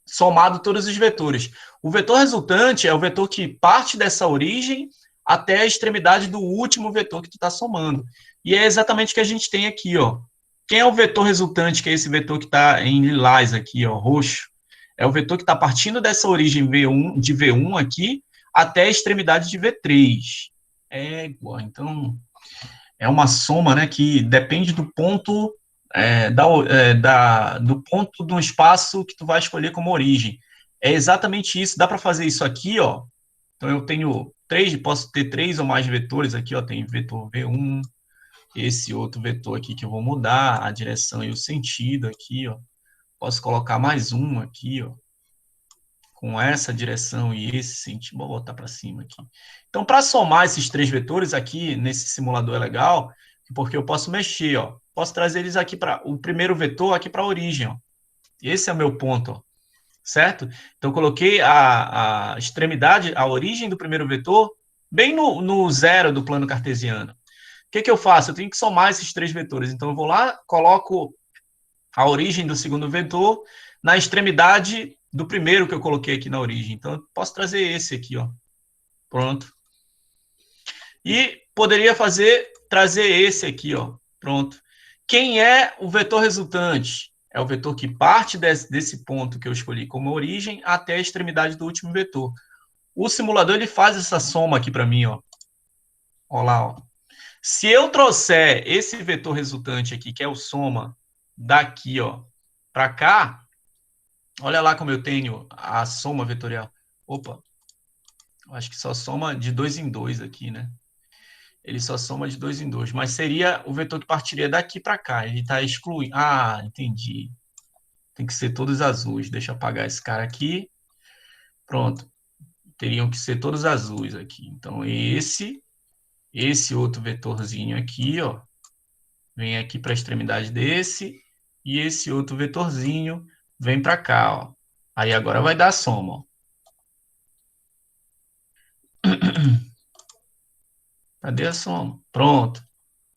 somado todos os vetores. O vetor resultante é o vetor que parte dessa origem até a extremidade do último vetor que tu está somando. E é exatamente o que a gente tem aqui, ó. Quem é o vetor resultante, que é esse vetor que está em lilás aqui, ó, roxo? É o vetor que está partindo dessa origem de V1 aqui até a extremidade de V3. Então, é uma soma, né, que depende do ponto do ponto do espaço que tu vai escolher como origem. É exatamente isso. Dá para fazer isso aqui, ó. Então eu tenho posso ter 3 ou mais vetores aqui, ó. Tem vetor V1, esse outro vetor aqui que eu vou mudar a direção e o sentido aqui, ó. Posso colocar mais um aqui, ó, com essa direção e esse sentido. Vou botar para cima aqui. Então, para somar esses 3 vetores aqui, nesse simulador é legal, porque eu posso mexer, ó. Posso trazer eles aqui para o primeiro vetor aqui para a origem, ó. Esse é o meu ponto, ó. Certo? Então, eu coloquei a extremidade, a origem do primeiro vetor, bem no zero do plano cartesiano. O que eu faço? Eu tenho que somar esses 3 vetores. Então, eu vou lá, coloco a origem do segundo vetor na extremidade do primeiro que eu coloquei aqui na origem. Então, eu posso trazer esse aqui, ó. Pronto. E poderia trazer esse aqui, ó. Pronto. Quem é o vetor resultante? é o vetor que parte desse ponto que eu escolhi como origem até a extremidade do último vetor. O simulador ele faz essa soma aqui para mim, ó. Ó lá, ó. Se eu trouxer esse vetor resultante aqui, que é o soma daqui, ó, para cá, olha lá como eu tenho a soma vetorial. Opa, acho que só soma de 2 em 2 aqui, né? Ele só soma de 2 em 2, mas seria o vetor que partiria daqui para cá. Ele está excluindo. Ah, entendi. Tem que ser todos azuis. Deixa eu apagar esse cara aqui. Pronto. Teriam que ser todos azuis aqui. Então, esse outro vetorzinho aqui, ó, vem aqui para a extremidade desse, e esse outro vetorzinho vem para cá, ó. Aí agora vai dar a soma, ó. Cadê a soma? Pronto.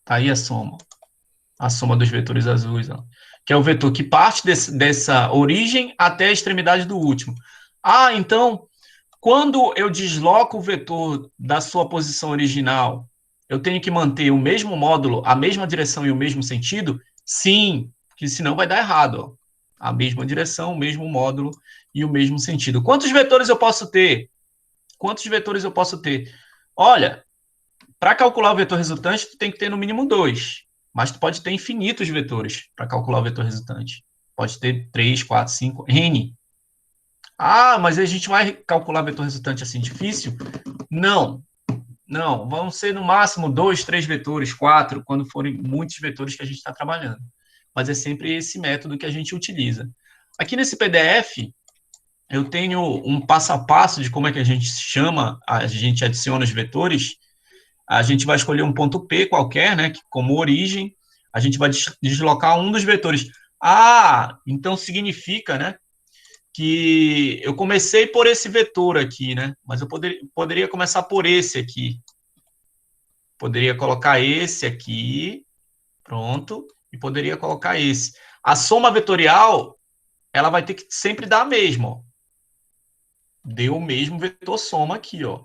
Tá aí a soma. A soma dos vetores azuis, ó. Que é o vetor que parte dessa origem até a extremidade do último. Ah, então, quando eu desloco o vetor da sua posição original, eu tenho que manter o mesmo módulo, a mesma direção e o mesmo sentido? Sim, porque senão vai dar errado, ó. A mesma direção, o mesmo módulo e o mesmo sentido. Quantos vetores eu posso ter? Quantos vetores eu posso ter? Olha, para calcular o vetor resultante, tu tem que ter no mínimo 2. Mas tu pode ter infinitos vetores para calcular o vetor resultante. Pode ter 3, 4, 5, N. Ah, mas a gente vai calcular vetor resultante assim difícil? Não. Não, vão ser no máximo 2, 3 vetores, 4, quando forem muitos vetores que a gente está trabalhando. Mas é sempre esse método que a gente utiliza. Aqui nesse PDF, eu tenho um passo a passo de como é que a gente chama, a gente adiciona os vetores. A gente vai escolher um ponto P qualquer, né, como origem. A gente vai deslocar um dos vetores. Ah, então significa, né, que eu comecei por esse vetor aqui, né, mas eu poderia começar por esse aqui. Poderia colocar esse aqui, pronto, e poderia colocar esse. A soma vetorial, ela vai ter que sempre dar a mesma, ó. Deu o mesmo vetor soma aqui, ó.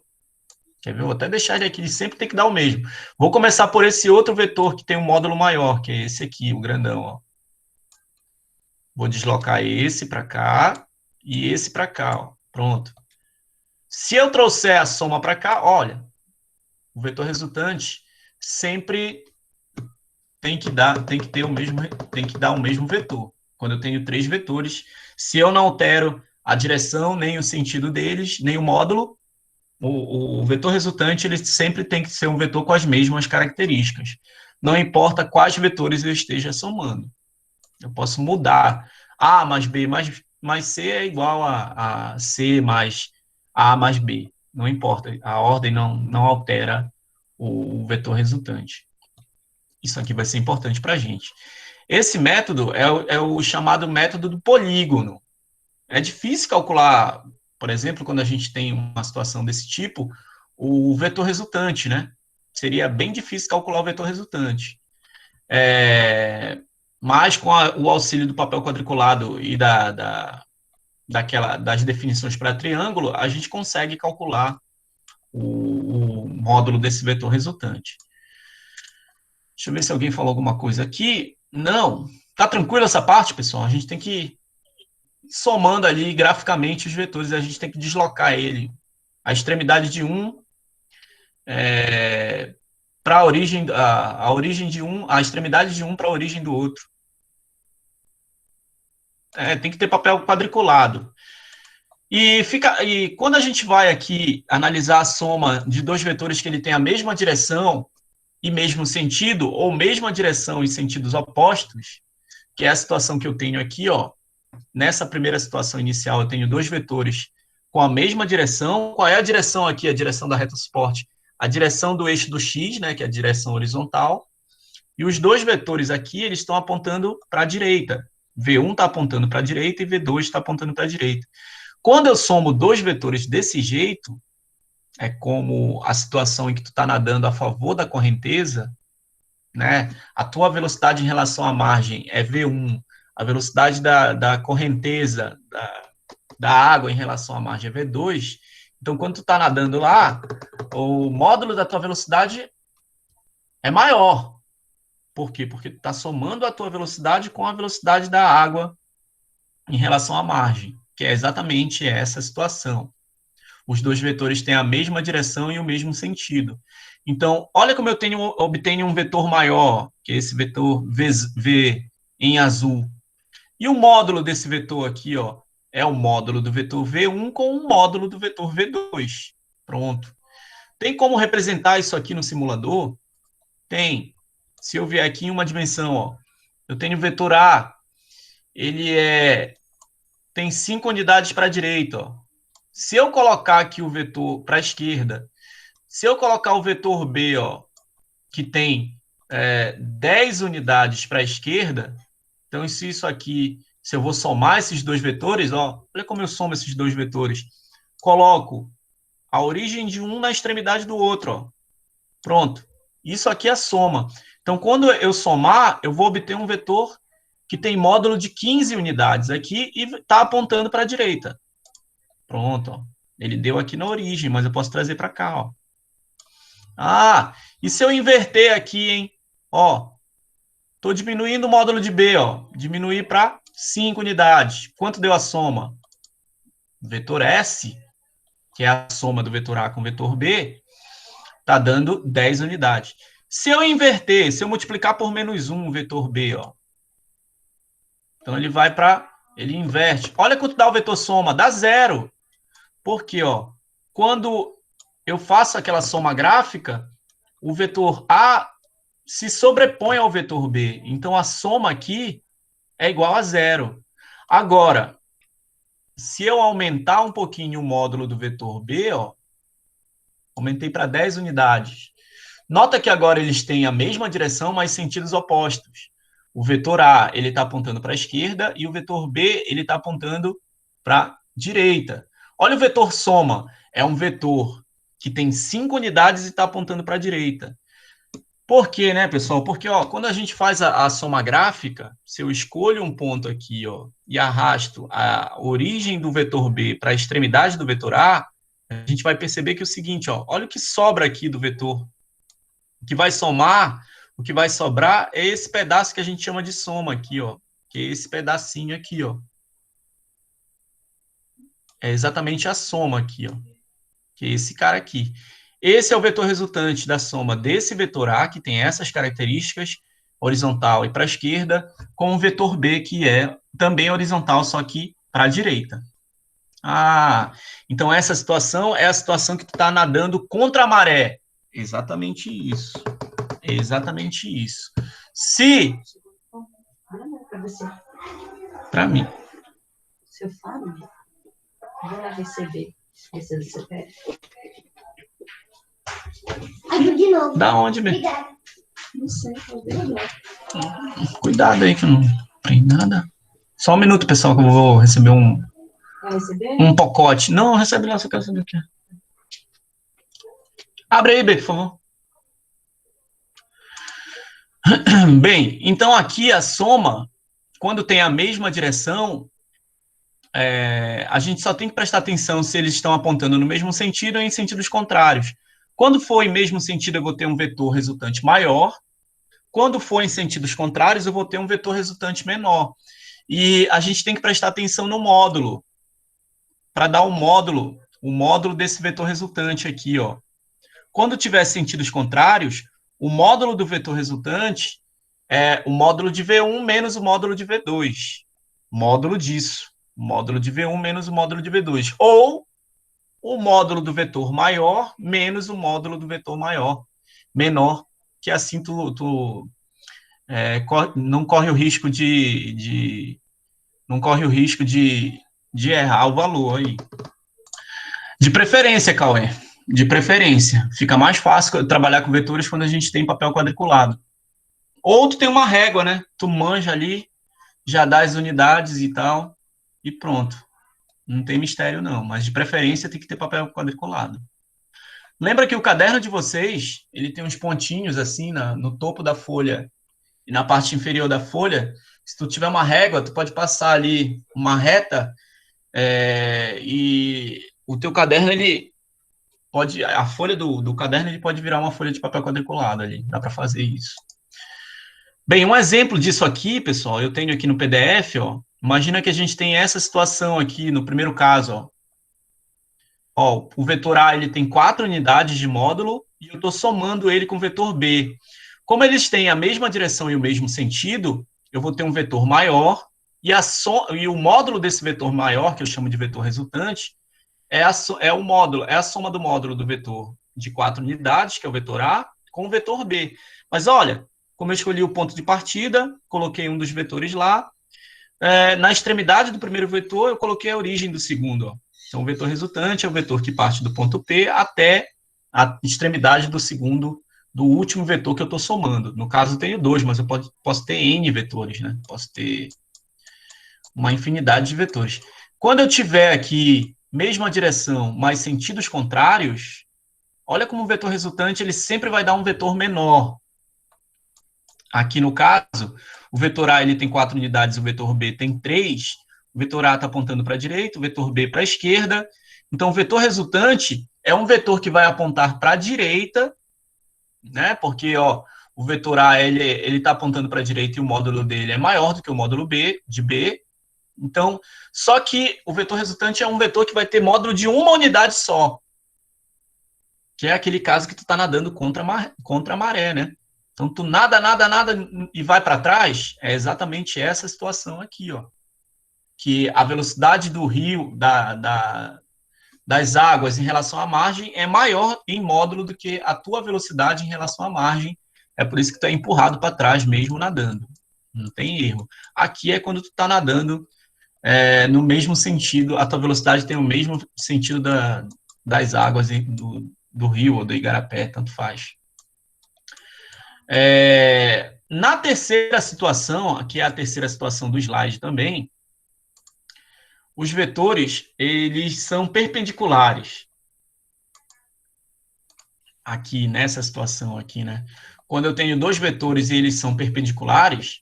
Quer ver? Vou até deixar ele aqui, ele sempre tem que dar o mesmo. Vou começar por esse outro vetor que tem um módulo maior, que é esse aqui, o grandão, ó. Vou deslocar esse para cá e esse para cá, ó. Pronto. Se eu trouxer a soma para cá, olha, o vetor resultante sempre tem que dar o mesmo vetor. Quando eu tenho 3 vetores, se eu não altero a direção, nem o sentido deles, nem o módulo, o vetor resultante ele sempre tem que ser um vetor com as mesmas características. Não importa quais vetores eu esteja somando. Eu posso mudar. A mais B mais C é igual a C mais A mais B. Não importa. A ordem não altera o vetor resultante. Isso aqui vai ser importante para a gente. Esse método é o chamado método do polígono. É difícil calcular, por exemplo, quando a gente tem uma situação desse tipo, o vetor resultante, né? Seria bem difícil calcular o vetor resultante. Mas com o auxílio do papel quadriculado e das definições para triângulo, a gente consegue calcular o módulo desse vetor resultante. Deixa eu ver se alguém falou alguma coisa aqui. Não. Tá tranquilo essa parte, pessoal? A gente tem que ir somando ali graficamente os vetores, a gente tem que deslocar ele. A extremidade de um para a origem de um, a extremidade de um para a origem do outro. Tem que ter papel quadriculado. E quando a gente vai aqui analisar a soma de dois vetores que ele tem a mesma direção e mesmo sentido, ou mesma direção e sentidos opostos, que é a situação que eu tenho aqui, ó. Nessa primeira situação inicial, eu tenho dois vetores com a mesma direção. Qual é a direção aqui? A direção da reta suporte. A direção do eixo do X, né, que é a direção horizontal. E os dois vetores aqui, eles estão apontando para a direita. V1 está apontando para a direita e V2 está apontando para a direita. Quando eu somo dois vetores desse jeito, é como a situação em que tu está nadando a favor da correnteza, né? A tua velocidade em relação à margem é V1, a velocidade da correnteza da água em relação à margem é V2. Então, quando tu está nadando lá, o módulo da tua velocidade é maior, Por quê? Porque tu está somando a tua velocidade com a velocidade da água em relação à margem, que é exatamente essa situação. Os dois vetores têm a mesma direção e o mesmo sentido. Então, olha como eu obtenho um vetor maior, que é esse vetor V em azul. E o módulo desse vetor aqui, ó, é o módulo do vetor V1 com o módulo do vetor V2. Pronto. Tem como representar isso aqui no simulador? Tem. Se eu vier aqui em uma dimensão, ó, eu tenho o vetor A, ele tem 5 unidades para a direita, ó. Se eu colocar aqui o vetor para a esquerda, se eu colocar o vetor B, ó, que tem 10 unidades para a esquerda, então isso aqui, se eu vou somar esses dois vetores, ó, olha como eu somo esses dois vetores. Coloco a origem de um na extremidade do outro, ó. Pronto. Isso aqui é a soma. Então, quando eu somar, eu vou obter um vetor que tem módulo de 15 unidades aqui e está apontando para a direita. Pronto, ó. Ele deu aqui na origem, mas eu posso trazer para cá, ó. Ah, e se eu inverter aqui, hein? Ó, estou diminuindo o módulo de B, ó. Diminuir para 5 unidades. Quanto deu a soma? O vetor S, que é a soma do vetor A com o vetor B, está dando 10 unidades. Se eu inverter, se eu multiplicar por -1 o vetor B, ó. Então ele vai para... Ele inverte. Olha quanto dá o vetor soma. Dá 0. Por quê, ó? Quando eu faço aquela soma gráfica, o vetor A se sobrepõe ao vetor B. Então, a soma aqui é igual a 0. Agora, se eu aumentar um pouquinho o módulo do vetor B, ó, aumentei para 10 unidades. Nota que agora eles têm a mesma direção, mas sentidos opostos. O vetor A ele está apontando para a esquerda e o vetor B ele está apontando para a direita. Olha o vetor soma. É um vetor que tem 5 unidades e está apontando para a direita. Por quê, né, pessoal? Porque ó, quando a gente faz a soma gráfica, se eu escolho um ponto aqui ó, e arrasto a origem do vetor B para a extremidade do vetor A, a gente vai perceber que é o seguinte, ó, olha o que sobra aqui do vetor. O que vai somar, o que vai sobrar é esse pedaço que a gente chama de soma aqui, ó, que é esse pedacinho aqui, ó. É exatamente a soma aqui, ó, que é esse cara aqui. Esse é o vetor resultante da soma desse vetor A, que tem essas características, horizontal e para a esquerda, com o vetor B, que é também horizontal, só que para a direita. Ah, então essa situação é a situação que tu está nadando contra a maré. Exatamente isso. Exatamente isso. Se... Para mim. Seu Fábio, vou lá receber. Esse você pede. De novo. Da onde mesmo? Não sei, Cuidado aí que eu não tem nada. Só um minuto, pessoal, que eu vou receber vai receber? um pacote. Não, recebe lá, só quero saber o que é. Abre aí, B, por favor. Bem, então aqui a soma, quando tem a mesma direção, a gente só tem que prestar atenção se eles estão apontando no mesmo sentido ou em sentidos contrários. Quando for em mesmo sentido, eu vou ter um vetor resultante maior. Quando for em sentidos contrários, eu vou ter um vetor resultante menor. E a gente tem que prestar atenção no módulo, para dar o módulo desse vetor resultante aqui, ó. Quando tiver sentidos contrários, o módulo do vetor resultante é o módulo de V1 menos o módulo de V2. Módulo disso. Módulo de V1 menos o módulo de V2. Ou o módulo do vetor maior menos o módulo do vetor menor, que assim tu não corre o risco não corre o risco de errar o valor aí. De preferência, Cauê. De preferência. Fica mais fácil trabalhar com vetores quando a gente tem papel quadriculado. Ou tu tem uma régua, né? Tu manja ali, já dá as unidades e tal, e pronto. Não tem mistério, não. Mas de preferência tem que ter papel quadriculado. Lembra que o caderno de vocês, ele tem uns pontinhos assim no topo da folha e na parte inferior da folha. Se tu tiver uma régua, tu pode passar ali uma reta e o teu caderno, ele pode... A folha do caderno, ele pode virar uma folha de papel quadriculado ali. Dá para fazer isso. Bem, um exemplo disso aqui, pessoal, eu tenho aqui no PDF, ó. Imagina que a gente tem essa situação aqui no primeiro caso, ó. Ó, o vetor A ele tem 4 unidades de módulo e eu estou somando ele com o vetor B. Como eles têm a mesma direção e o mesmo sentido, eu vou ter um vetor maior e o módulo desse vetor maior, que eu chamo de vetor resultante, é a soma do módulo do vetor de 4 unidades, que é o vetor A, com o vetor B. Mas olha, como eu escolhi o ponto de partida, coloquei um dos vetores lá, na extremidade do primeiro vetor, eu coloquei a origem do segundo, ó. Então, o vetor resultante é o vetor que parte do ponto P até a extremidade do último vetor que eu estou somando. No caso, eu tenho 2, mas eu posso ter N vetores, né? Posso ter uma infinidade de vetores. Quando eu tiver aqui mesma direção, mas sentidos contrários, olha como o vetor resultante ele sempre vai dar um vetor menor. Aqui no caso, o vetor A ele tem 4 unidades, o vetor B tem 3. O vetor A está apontando para a direita, o vetor B para a esquerda. Então, o vetor resultante é um vetor que vai apontar para a direita, né? Porque ó, o vetor A ele está apontando para a direita e o módulo dele é maior do que o módulo B, de B. Então, só que o vetor resultante é um vetor que vai ter módulo de uma unidade só, que é aquele caso que tu está nadando contra a maré, né? Então, tu nada e vai para trás, é exatamente essa situação aqui, ó. Que a velocidade do rio, das águas em relação à margem é maior em módulo do que a tua velocidade em relação à margem. É por isso que tu é empurrado para trás mesmo nadando. Não tem erro. Aqui é quando tu está nadando no mesmo sentido, a tua velocidade tem o mesmo sentido das águas do rio ou do igarapé, tanto faz. Na terceira situação, que é a terceira situação do slide também, os vetores, eles são perpendiculares. Aqui, nessa situação aqui, né? Quando eu tenho dois vetores e eles são perpendiculares,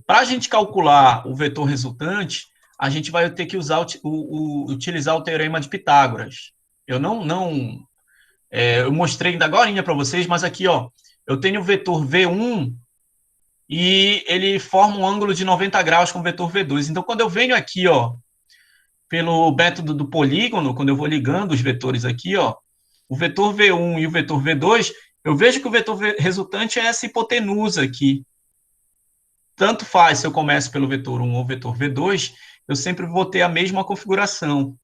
para a gente calcular o vetor resultante, a gente vai ter que utilizar o teorema de Pitágoras. Eu eu mostrei ainda agora para vocês, mas aqui, ó, eu tenho o vetor V1 e ele forma um ângulo de 90 graus com o vetor V2. Então, quando eu venho aqui, ó, pelo método do polígono, quando eu vou ligando os vetores aqui, ó, o vetor V1 e o vetor V2, eu vejo que o vetor resultante é essa hipotenusa aqui. Tanto faz se eu começo pelo vetor 1 ou vetor V2, eu sempre vou ter a mesma configuração.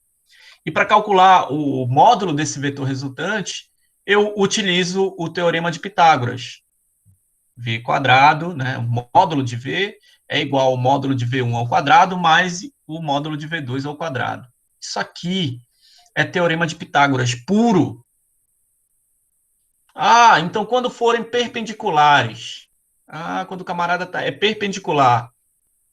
E para calcular o módulo desse vetor resultante, eu utilizo o teorema de Pitágoras. V quadrado, né? O módulo de V é igual ao módulo de V1 ao quadrado mais o módulo de V2 ao quadrado. Isso aqui é teorema de Pitágoras puro. Ah, então quando forem perpendiculares. Ah, quando o camarada é perpendicular.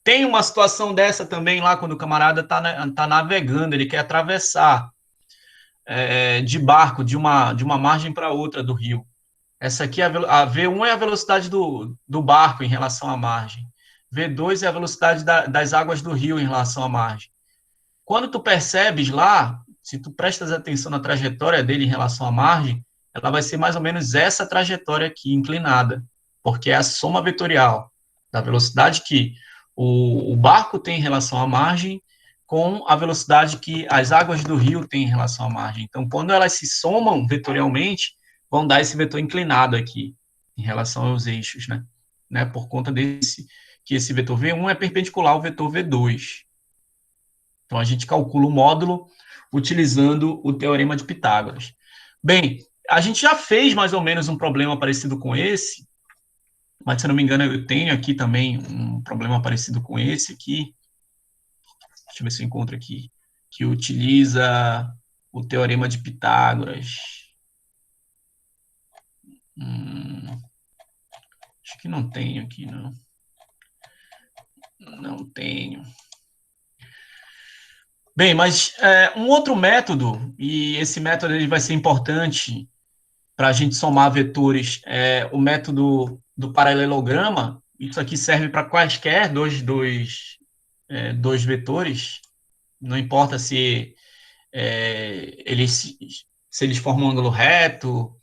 Tem uma situação dessa também lá, quando o camarada tá navegando, ele quer atravessar de barco de uma margem para outra do rio. Essa aqui, a V1 é a velocidade do barco em relação à margem. V2 é a velocidade das águas do rio em relação à margem. Quando tu percebes lá, se tu prestas atenção na trajetória dele em relação à margem, ela vai ser mais ou menos essa trajetória aqui, inclinada, porque é a soma vetorial da velocidade que o barco tem em relação à margem com a velocidade que as águas do rio têm em relação à margem. Então, quando elas se somam vetorialmente, vão dar esse vetor inclinado aqui, em relação aos eixos, né? Por conta que esse vetor V1 é perpendicular ao vetor V2. Então, a gente calcula o módulo utilizando o teorema de Pitágoras. Bem, a gente já fez mais ou menos um problema parecido com esse, mas, se eu não me engano, eu tenho aqui também um problema parecido com esse aqui. Deixa eu ver se eu encontro aqui. Que utiliza o teorema de Pitágoras. Acho que não tenho aqui, não. Não tenho. Bem, mas um outro método, e esse método ele vai ser importante para a gente somar vetores, é o método do paralelograma. Isso aqui serve para quaisquer dois vetores, não importa se eles formam um ângulo reto,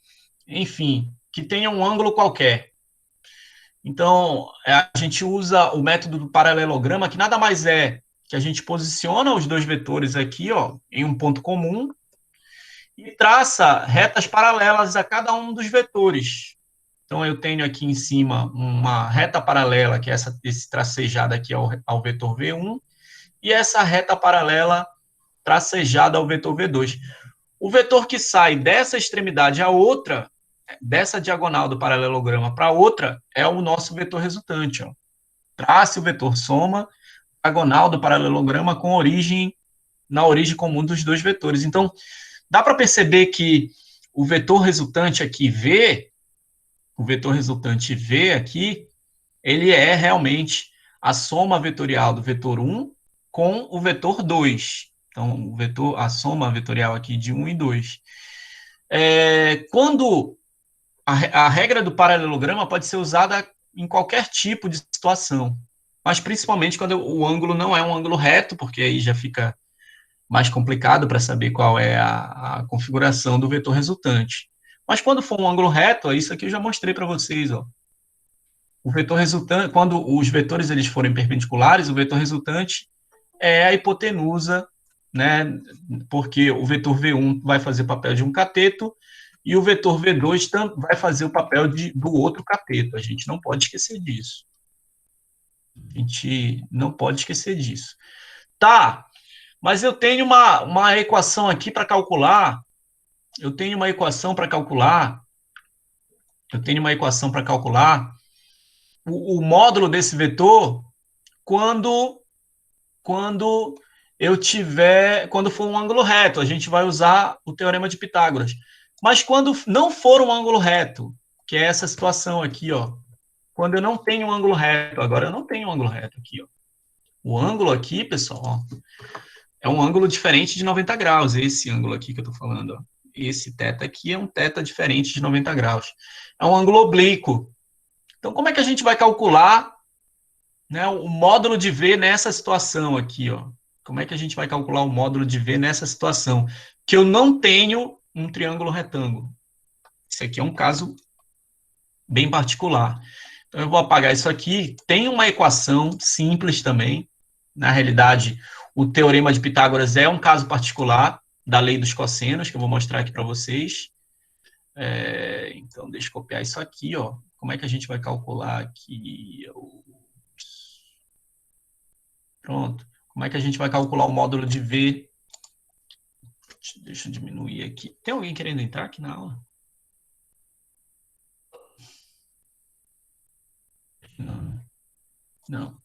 enfim, que tenha um ângulo qualquer. Então, a gente usa o método do paralelograma, que nada mais é que a gente posiciona os dois vetores aqui, ó, em um ponto comum e traça retas paralelas a cada um dos vetores. Então, eu tenho aqui em cima uma reta paralela, que é esse tracejado aqui ao vetor V1, e essa reta paralela tracejada ao vetor V2. O vetor que sai dessa extremidade à outra, dessa diagonal do paralelograma para outra, é o nosso vetor resultante. Ó. Trace o vetor soma, diagonal do paralelograma com origem, na origem comum dos dois vetores. Então, dá para perceber que o vetor resultante aqui, V, o vetor resultante V aqui, ele é realmente a soma vetorial do vetor 1 com o vetor 2. Então, a soma vetorial aqui de 1 e 2. Quando a regra do paralelograma pode ser usada em qualquer tipo de situação, mas principalmente quando o ângulo não é um ângulo reto, porque aí já fica mais complicado para saber qual é a configuração do vetor resultante. Mas quando for um ângulo reto, isso aqui eu já mostrei para vocês, ó. O vetor resultante, quando os vetores eles forem perpendiculares, o vetor resultante é a hipotenusa, né? Porque o vetor V1 vai fazer o papel de um cateto e o vetor V2 vai fazer o papel do outro cateto. A gente não pode esquecer disso. A gente não pode esquecer disso. Tá, mas eu tenho uma equação aqui para calcular. Eu tenho uma equação para calcular o módulo desse vetor quando for um ângulo reto. A gente vai usar o teorema de Pitágoras. Mas quando não for um ângulo reto, que é essa situação aqui, ó, quando eu não tenho um ângulo reto, agora eu não tenho um ângulo reto aqui, ó. O ângulo aqui, pessoal, ó, é um ângulo diferente de 90 graus, esse ângulo aqui que eu tô falando, ó. Esse θ aqui é um θ diferente de 90 graus. É um ângulo oblíquo. Então, como é que a gente vai calcular, né, o módulo de V nessa situação aqui, ó? Como é que a gente vai calcular o módulo de V nessa situação? Que eu não tenho um triângulo retângulo. Isso aqui é um caso bem particular. Então, eu vou apagar isso aqui. Tem uma equação simples também. Na realidade, o teorema de Pitágoras é um caso particular da lei dos cossenos, que eu vou mostrar aqui para vocês. Então, deixa eu copiar isso aqui, ó. Como é que a gente vai calcular aqui? Pronto. Como é que a gente vai calcular o módulo de V? Deixa eu diminuir aqui. Tem alguém querendo entrar aqui na aula? Não.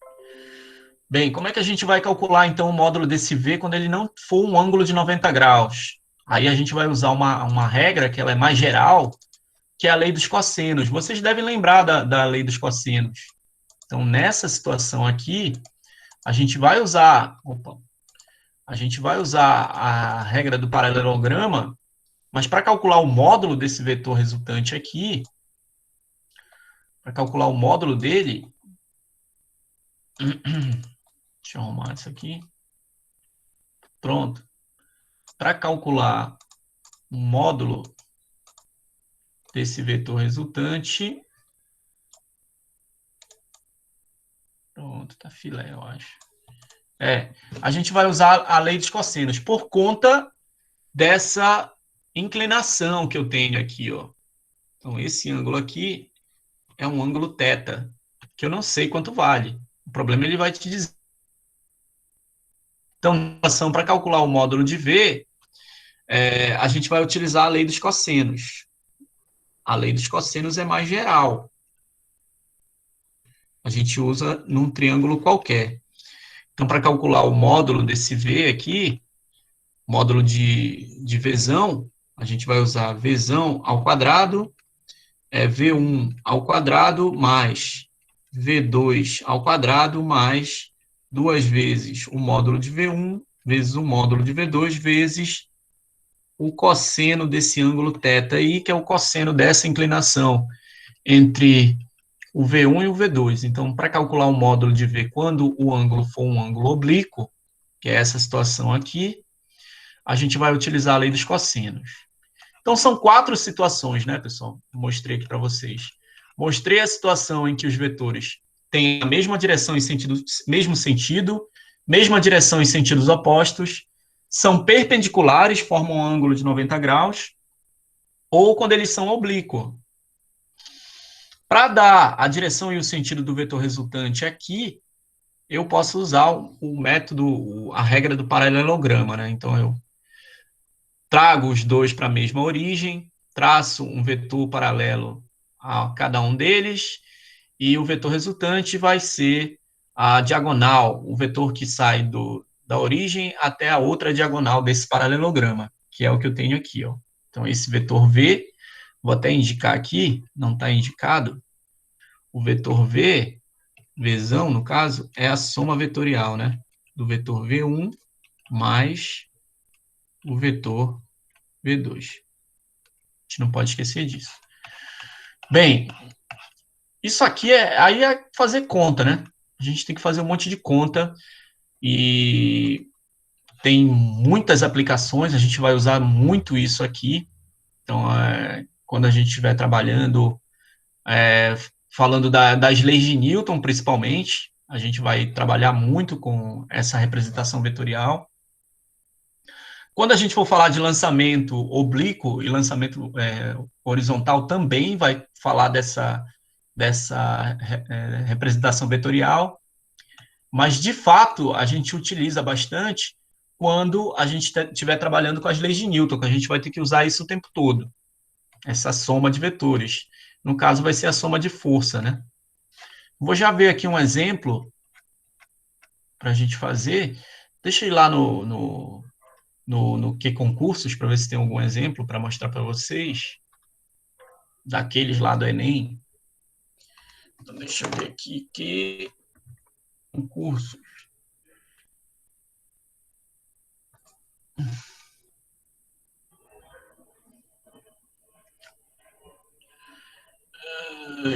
Bem, como é que a gente vai calcular, então, o módulo desse V quando ele não for um ângulo de 90 graus? Aí a gente vai usar uma regra que ela é mais geral, que é a lei dos cossenos. Vocês devem lembrar da lei dos cossenos. Então, nessa situação aqui, a gente vai usar a regra do paralelograma, mas para calcular o módulo desse vetor resultante aqui, para calcular o módulo dele, deixa eu arrumar isso aqui. Pronto. Para calcular o módulo desse vetor resultante, pronto, tá filé, eu acho. A gente vai usar a lei dos cossenos por conta dessa inclinação que eu tenho aqui, ó. Então, esse ângulo aqui é um ângulo θ, que eu não sei quanto vale. O problema ele vai te dizer. Então, para calcular o módulo de V, a gente vai utilizar a lei dos cossenos. A lei dos cossenos é mais geral. A gente usa num triângulo qualquer. Então, para calcular o módulo desse V aqui, módulo de Vzão, a gente vai usar Vzão ao quadrado, V1 ao quadrado, mais V2 ao quadrado, mais 2 vezes o módulo de V1, vezes o módulo de V2, vezes o cosseno desse ângulo θ aí, que é o cosseno dessa inclinação entre o V1 e o V2. Então, para calcular o módulo de V quando o ângulo for um ângulo oblíquo, que é essa situação aqui, a gente vai utilizar a lei dos cossenos. Então, são 4 situações, né, pessoal? Eu mostrei aqui para vocês. Mostrei a situação em que os vetores têm a mesma direção mesma direção em sentidos opostos, são perpendiculares, formam um ângulo de 90 graus, ou quando eles são oblíquos. Para dar a direção e o sentido do vetor resultante aqui, eu posso usar o método, a regra do paralelograma, né? Então, eu trago os dois para a mesma origem, traço um vetor paralelo a cada um deles, e o vetor resultante vai ser a diagonal, o vetor que sai da origem até a outra diagonal desse paralelograma, que é o que eu tenho aqui, ó. Então, esse vetor V, vou até indicar aqui, não está indicado, o vetor V, Vzão, no caso, é a soma vetorial, né? Do vetor V1 mais o vetor V2. A gente não pode esquecer disso. Bem, isso aqui aí é fazer conta, né? A gente tem que fazer um monte de conta e tem muitas aplicações, a gente vai usar muito isso aqui. Então, quando a gente estiver trabalhando, falando das leis de Newton, principalmente, a gente vai trabalhar muito com essa representação vetorial. Quando a gente for falar de lançamento oblíquo e lançamento horizontal, também vai falar dessa representação vetorial, mas, de fato, a gente utiliza bastante quando a gente estiver trabalhando com as leis de Newton, que a gente vai ter que usar isso o tempo todo, essa soma de vetores. No caso, vai ser a soma de força, né? Vou já ver aqui um exemplo para a gente fazer. Deixa eu ir lá no Q-Concursos para ver se tem algum exemplo para mostrar para vocês, daqueles lá do Enem. Então, deixa eu ver aqui, Q-Concursos.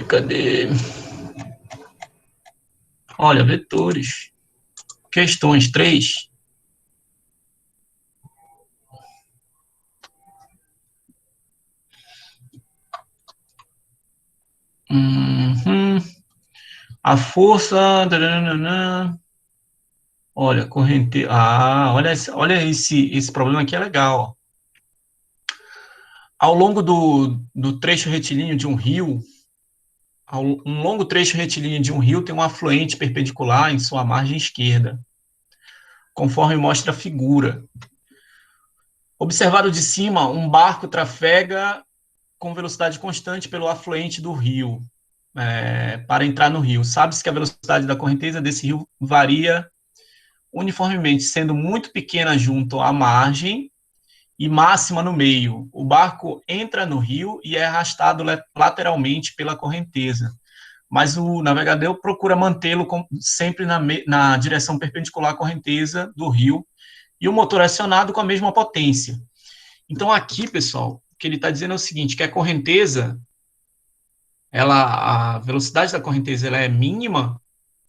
Cadê? Olha, vetores. Questões 3. A força. Olha, corrente. Olha esse problema aqui é legal. Ao longo do trecho retilíneo de um rio, um longo trecho retilíneo de um rio tem um afluente perpendicular em sua margem esquerda, conforme mostra a figura. Observado de cima, um barco trafega com velocidade constante pelo afluente do rio, para entrar no rio. Sabe-se que a velocidade da correnteza desse rio varia uniformemente, sendo muito pequena junto à margem e máxima no meio. O barco entra no rio e é arrastado lateralmente pela correnteza, mas o navegador procura mantê-lo sempre na direção perpendicular à correnteza do rio e o motor é acionado com a mesma potência. Então, aqui, pessoal, o que ele está dizendo é o seguinte, que a correnteza, a velocidade da correnteza ela é mínima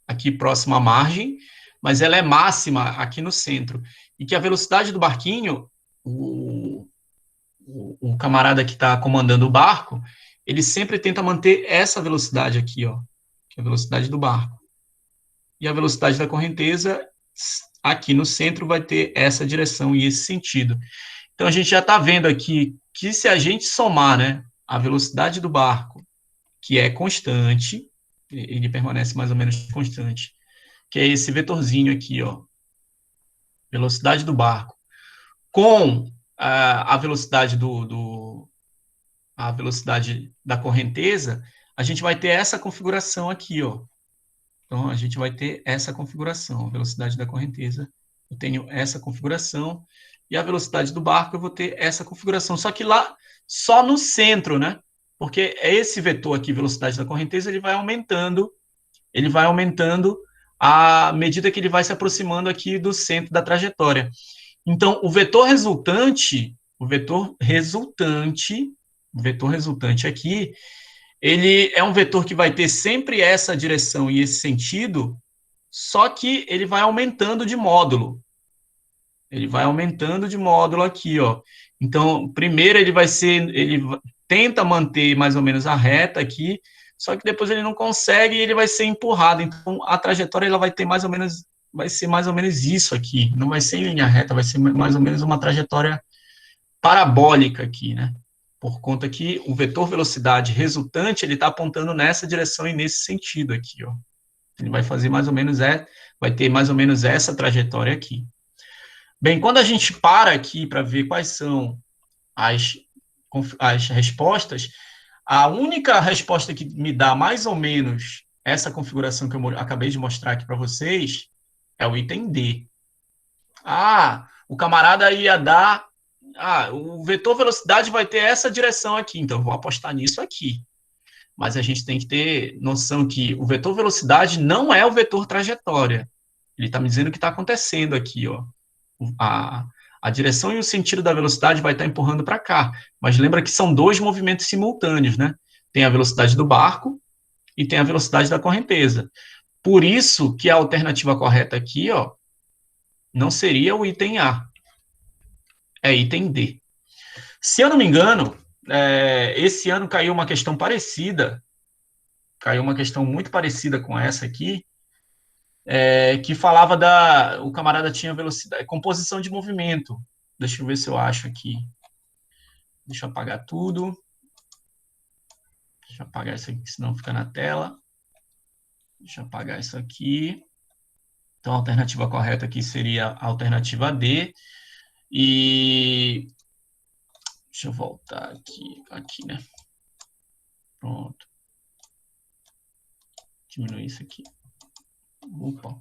aqui próxima à margem, mas ela é máxima aqui no centro. E que a velocidade do barquinho, o camarada que está comandando o barco, ele sempre tenta manter essa velocidade aqui, ó, que é a velocidade do barco. E a velocidade da correnteza, aqui no centro, vai ter essa direção e esse sentido. Então, a gente já está vendo aqui que se a gente somar, né, a velocidade do barco, que é constante, ele permanece mais ou menos constante, que é esse vetorzinho aqui, ó, velocidade do barco, com a velocidade a velocidade da correnteza, a gente vai ter essa configuração aqui, ó. Então, a gente vai ter essa configuração, a velocidade da correnteza, eu tenho essa configuração, e a velocidade do barco eu vou ter essa configuração, só que lá, só no centro, né? Porque esse vetor aqui, velocidade da correnteza, ele vai aumentando à medida que ele vai se aproximando aqui do centro da trajetória. Então, o vetor resultante aqui, ele é um vetor que vai ter sempre essa direção e esse sentido, só que ele vai aumentando de módulo. Ele vai aumentando de módulo aqui, ó. Então, primeiro ele tenta manter mais ou menos a reta aqui, só que depois ele não consegue e ele vai ser empurrado. Então, a trajetória ela vai ser mais ou menos isso aqui. Não vai ser em linha reta, vai ser mais ou menos uma trajetória parabólica aqui, né? Por conta que o vetor velocidade resultante, ele está apontando nessa direção e nesse sentido aqui, ó. Ele vai fazer mais ou menos, vai ter mais ou menos essa trajetória aqui. Bem, quando a gente para aqui para ver quais são as respostas, a única resposta que me dá mais ou menos essa configuração que eu acabei de mostrar aqui para vocês é o item D. O camarada ia dar... o vetor velocidade vai ter essa direção aqui, então eu vou apostar nisso aqui. Mas a gente tem que ter noção que o vetor velocidade não é o vetor trajetória. Ele está me dizendo o que está acontecendo aqui, ó. A direção e o sentido da velocidade vai estar empurrando para cá. Mas lembra que são dois movimentos simultâneos, né? Tem a velocidade do barco e tem a velocidade da correnteza. Por isso que a alternativa correta aqui, ó, não seria o item A. É item D. Se eu não me engano, esse ano caiu uma questão parecida, caiu uma questão muito parecida com essa aqui, que falava o camarada tinha velocidade, composição de movimento. Deixa eu ver se eu acho aqui. Deixa eu apagar tudo. Deixa eu apagar isso aqui, senão fica na tela. Deixa eu apagar isso aqui. Então, a alternativa correta aqui seria a alternativa D. E deixa eu voltar aqui, né? Pronto. Diminuir isso aqui. Opa.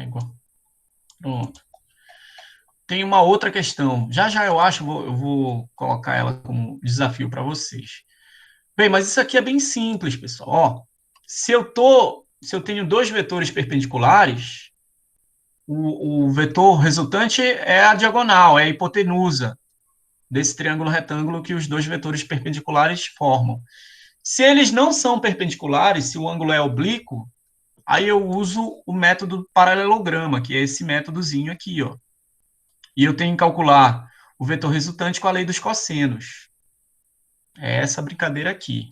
Igual. Pronto. Tem uma outra questão. Já eu acho, eu vou colocar ela como desafio para vocês. Bem, mas isso aqui é bem simples, pessoal. Ó, se eu tenho dois vetores perpendiculares, o vetor resultante é a diagonal, é a hipotenusa desse triângulo retângulo que os dois vetores perpendiculares formam. Se eles não são perpendiculares, se o ângulo é oblíquo, aí eu uso o método paralelograma, que é esse métodozinho aqui, ó. E eu tenho que calcular o vetor resultante com a lei dos cossenos. É essa brincadeira aqui.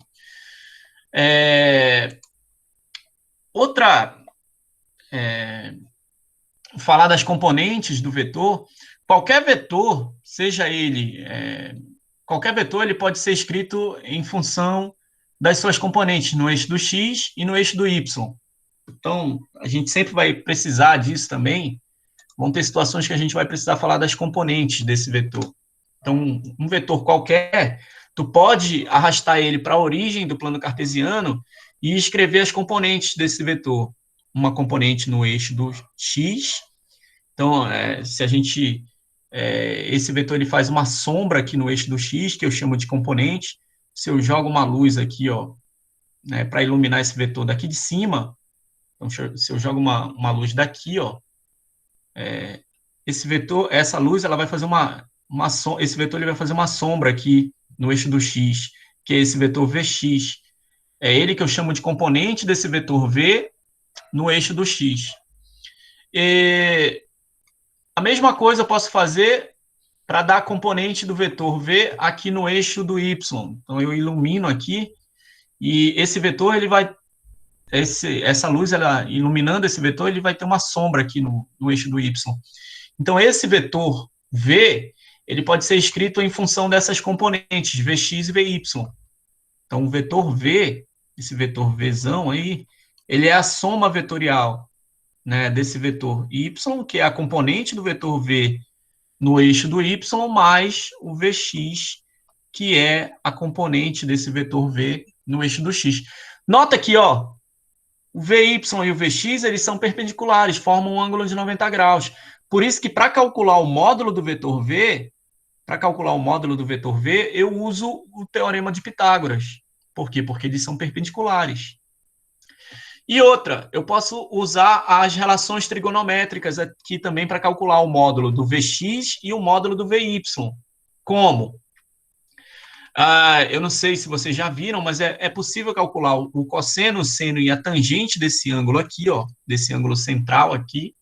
Falar das componentes do vetor. Qualquer vetor, qualquer vetor ele pode ser escrito em função das suas componentes, no eixo do x e no eixo do y. Então, a gente sempre vai precisar disso também. Vão ter situações que a gente vai precisar falar das componentes desse vetor. Então, um vetor qualquer, tu pode arrastar ele para a origem do plano cartesiano e escrever as componentes desse vetor. Uma componente no eixo do x. Então, se a gente... esse vetor ele faz uma sombra aqui no eixo do x, que eu chamo de componente. Se eu jogo uma luz aqui, ó, né, para iluminar esse vetor daqui de cima, então, se eu jogo uma luz daqui, ó, esse vetor, essa luz, ela vai fazer esse vetor ele vai fazer uma sombra aqui no eixo do x, que é esse vetor Vx. É ele que eu chamo de componente desse vetor V no eixo do x. A mesma coisa eu posso fazer para dar a componente do vetor V aqui no eixo do y. Então, eu ilumino aqui, e esse vetor, ele vai... essa luz, ela iluminando esse vetor, ele vai ter uma sombra aqui no eixo do y. Então, esse vetor V, ele pode ser escrito em função dessas componentes, Vx e Vy. Então, o vetor V, esse vetor Vzão aí, ele é a soma vetorial, né, desse vetor y, que é a componente do vetor V no eixo do y, mais o Vx, que é a componente desse vetor V no eixo do x. Nota aqui, ó, o Vy e o Vx, eles são perpendiculares, formam um ângulo de 90 graus. Por isso que, para calcular o módulo do vetor V, eu uso o teorema de Pitágoras. Por quê? Porque eles são perpendiculares. E outra, eu posso usar as relações trigonométricas aqui também para calcular o módulo do Vx e o módulo do Vy. Como? Eu não sei se vocês já viram, mas é possível calcular o cosseno, o seno e a tangente desse ângulo aqui, ó, desse ângulo central aqui.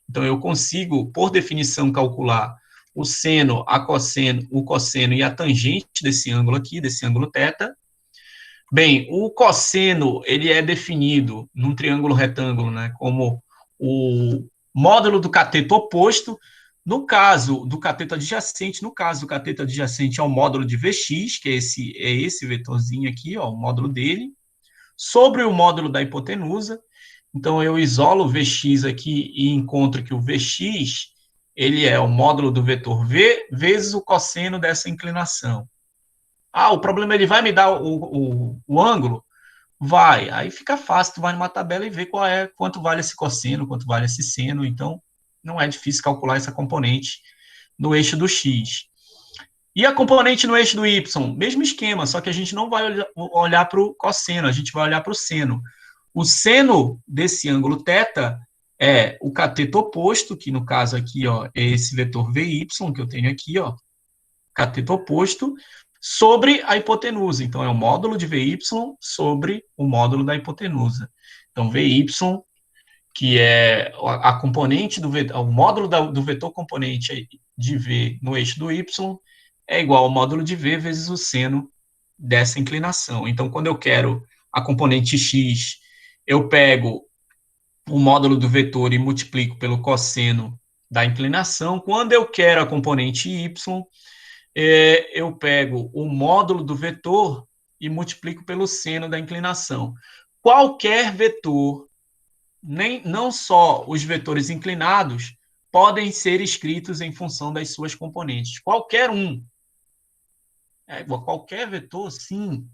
Então, eu consigo, por definição, calcular o seno, a cosseno, o cosseno e a tangente desse ângulo aqui, desse ângulo θ. Bem, o cosseno, ele é definido num triângulo retângulo, né, como o módulo do cateto oposto. No caso do cateto adjacente, é o módulo de Vx, que é esse vetorzinho aqui, ó, o módulo dele, sobre o módulo da hipotenusa. Então, eu isolo o Vx aqui e encontro que o Vx, ele é o módulo do vetor V vezes o cosseno dessa inclinação. Ah, o problema, ele vai me dar o ângulo? Vai. Aí fica fácil, tu vai numa tabela e vê quanto vale esse cosseno, quanto vale esse seno. Então, não é difícil calcular essa componente no eixo do x. E a componente no eixo do y? Mesmo esquema, só que a gente não vai olhar para o cosseno, a gente vai olhar para o seno. O seno desse ângulo θ é o cateto oposto, que no caso aqui, ó, é esse vetor VY que eu tenho aqui, ó, cateto oposto, sobre a hipotenusa. Então, é o módulo de VY sobre o módulo da hipotenusa. Então, VY, que é a componente do vetor, o módulo do vetor componente de V no eixo do Y, é igual ao módulo de V vezes o seno dessa inclinação. Então, quando eu quero a componente x, eu pego o módulo do vetor e multiplico pelo cosseno da inclinação. Quando eu quero a componente y, eu pego o módulo do vetor e multiplico pelo seno da inclinação. Qualquer vetor, não só os vetores inclinados, podem ser escritos em função das suas componentes. Qualquer um. Qualquer vetor, sim.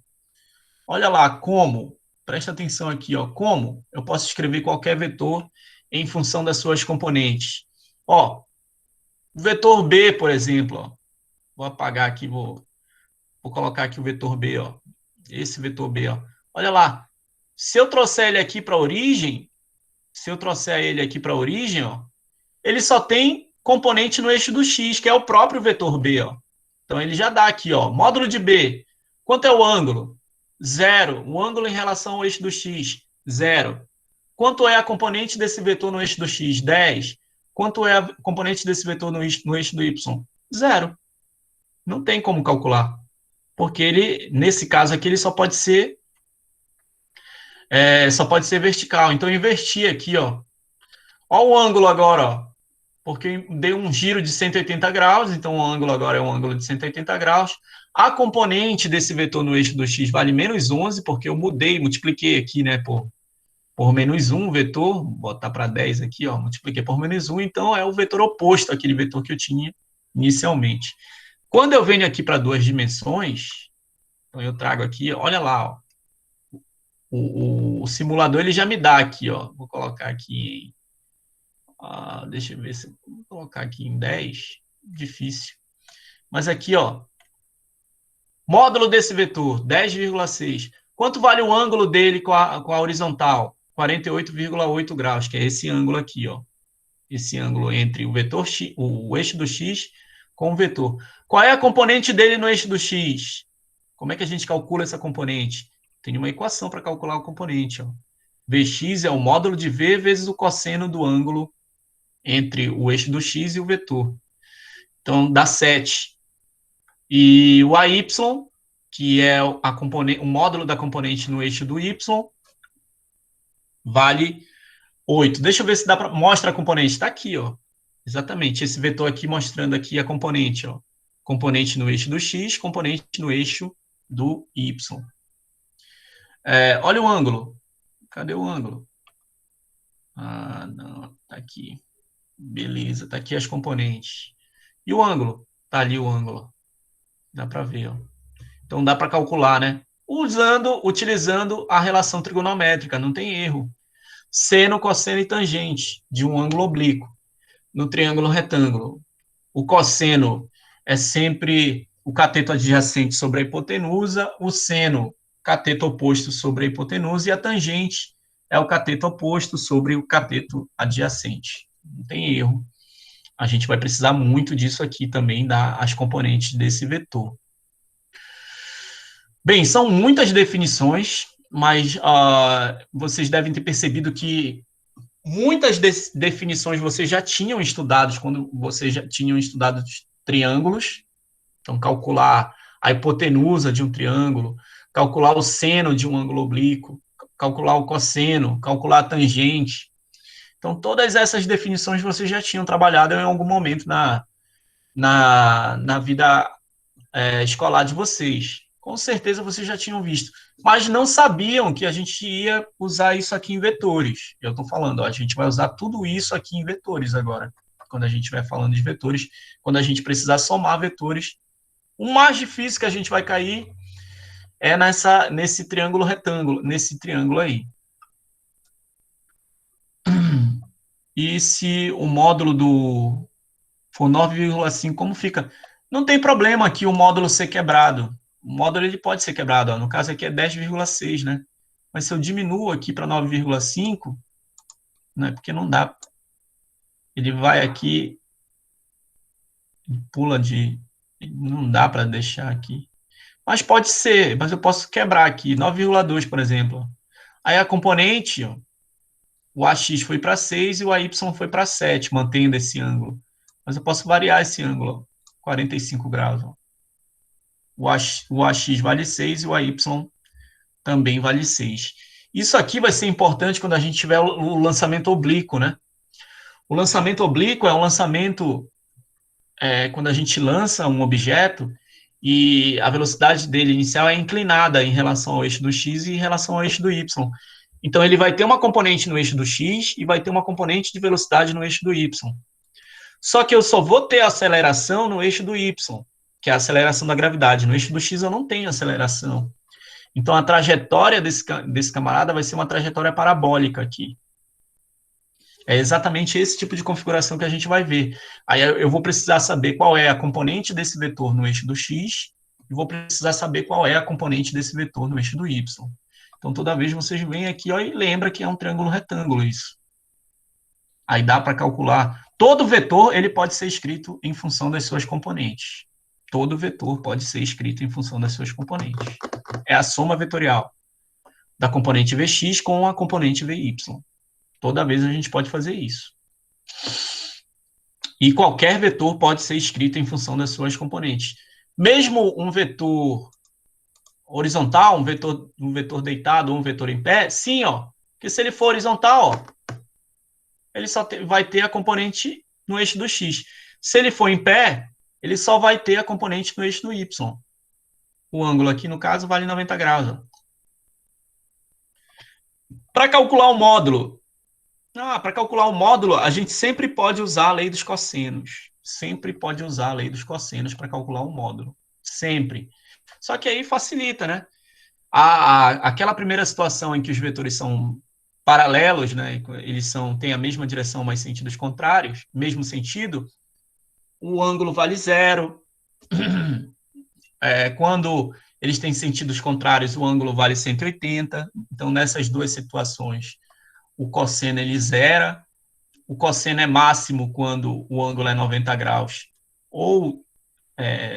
Olha lá como, presta atenção aqui, ó, como eu posso escrever qualquer vetor em função das suas componentes. Ó, o vetor B, por exemplo, ó, vou apagar aqui, vou colocar aqui o vetor B, ó, esse vetor B, ó. Olha lá, se eu trouxer ele aqui para a origem, ó, ele só tem componente no eixo do x, que é o próprio vetor B, ó. Então, ele já dá aqui, ó, módulo de B. Quanto é o ângulo? 0. O ângulo em relação ao eixo do x? 0. Quanto é a componente desse vetor no eixo do x? 10. Quanto é a componente desse vetor no eixo do y? 0. Não tem como calcular. Porque ele, nesse caso aqui, ele só pode ser vertical. Então, eu inverti aqui, ó. Ó o ângulo agora, ó. Porque dei um giro de 180 graus, então o ângulo agora é um ângulo de 180 graus. A componente desse vetor no eixo do x vale menos 11, porque eu multipliquei aqui, né, por menos 1 o vetor, vou botar para 10 aqui, ó, multipliquei por menos 1, então é o vetor oposto àquele vetor que eu tinha inicialmente. Quando eu venho aqui para 2 dimensões, então eu trago aqui, olha lá, ó, o simulador ele já me dá aqui, ó, vou colocar aqui em... deixa eu ver se vou colocar aqui em 10, difícil. Mas aqui, ó, módulo desse vetor, 10,6. Quanto vale o ângulo dele com a horizontal? 48,8 graus, que é esse ângulo aqui, ó. Esse ângulo entre o vetor x, o eixo do x com o vetor. Qual é a componente dele no eixo do x? Como é que a gente calcula essa componente? Tem uma equação para calcular a componente, ó. Vx é o módulo de V vezes o cosseno do ângulo entre o eixo do x e o vetor. Então, dá 7. E o AY, que é o módulo da componente no eixo do y, vale 8. Deixa eu ver se dá para... Mostra a componente. Está aqui, ó. Exatamente. Esse vetor aqui mostrando aqui a componente, ó. Componente no eixo do x, componente no eixo do y. Olha o ângulo. Cadê o ângulo? Não. Está aqui. Beleza. Está aqui as componentes. E o ângulo? Está ali o ângulo. Dá para ver, ó. Então, dá para calcular, né? Utilizando a relação trigonométrica, não tem erro. Seno, cosseno e tangente de um ângulo oblíquo no triângulo retângulo. O cosseno é sempre o cateto adjacente sobre a hipotenusa, o seno, cateto oposto sobre a hipotenusa, e a tangente é o cateto oposto sobre o cateto adjacente. Não tem erro. A gente vai precisar muito disso aqui também, as componentes desse vetor. Bem, são muitas definições, mas vocês devem ter percebido que muitas definições vocês já tinham estudado quando vocês já tinham estudado triângulos. Então, calcular a hipotenusa de um triângulo, calcular o seno de um ângulo oblíquo, calcular o cosseno, calcular a tangente. Então, todas essas definições vocês já tinham trabalhado em algum momento na vida escolar de vocês. Com certeza vocês já tinham visto, mas não sabiam que a gente ia usar isso aqui em vetores. Eu estou falando, ó, a gente vai usar tudo isso aqui em vetores agora, quando a gente estiver falando de vetores, quando a gente precisar somar vetores. O mais difícil que a gente vai cair é nesse triângulo retângulo, nesse triângulo aí. E se o módulo for 9,5, como fica? Não tem problema aqui o módulo ser quebrado. O módulo ele pode ser quebrado. Ó. No caso aqui é 10,6, né? Mas se eu diminuo aqui para 9,5, né? Porque não dá. Ele vai aqui, pula de... Não dá para deixar aqui. Mas pode ser, mas eu posso quebrar aqui, 9,2, por exemplo. Aí a componente, ó, o AX foi para 6 e o AY foi para 7, mantendo esse ângulo. Mas eu posso variar esse ângulo, ó, 45 graus. Ó. O AX vale 6 e o AY também vale 6. Isso aqui vai ser importante quando a gente tiver o lançamento oblíquo, né? O lançamento oblíquo é um lançamento quando a gente lança um objeto e a velocidade dele inicial é inclinada em relação ao eixo do x e em relação ao eixo do y. Então, ele vai ter uma componente no eixo do x e vai ter uma componente de velocidade no eixo do y. Só que eu só vou ter aceleração no eixo do y, que é a aceleração da gravidade. No eixo do x eu não tenho aceleração. Então, a trajetória desse camarada vai ser uma trajetória parabólica aqui. É exatamente esse tipo de configuração que a gente vai ver. Aí eu vou precisar saber qual é a componente desse vetor no eixo do x e vou precisar saber qual é a componente desse vetor no eixo do y. Então, toda vez vocês vêm aqui ó, e lembra que é um triângulo retângulo isso. Aí dá para calcular. Todo vetor ele pode ser escrito em função das suas componentes. Todo vetor pode ser escrito em função das suas componentes. É a soma vetorial da componente Vx com a componente Vy. Toda vez a gente pode fazer isso. E qualquer vetor pode ser escrito em função das suas componentes. Mesmo um vetor horizontal, um vetor deitado ou um vetor em pé, sim, ó. Porque se ele for horizontal, ó, ele só vai ter a componente no eixo do x. Se ele for em pé, ele só vai ter a componente no eixo do y. O ângulo aqui, no caso, vale 90 graus. Para calcular o módulo, a gente sempre pode usar a lei dos cossenos. Sempre pode usar a lei dos cossenos para calcular o módulo. Sempre. Só que aí facilita, né? Aquela primeira situação em que os vetores são paralelos, né? Eles têm a mesma direção, mas sentidos contrários, mesmo sentido, o ângulo vale 0. Quando eles têm sentidos contrários, o ângulo vale 180. Então, nessas duas situações, o cosseno ele zera. O cosseno é máximo quando o ângulo é 90 graus ou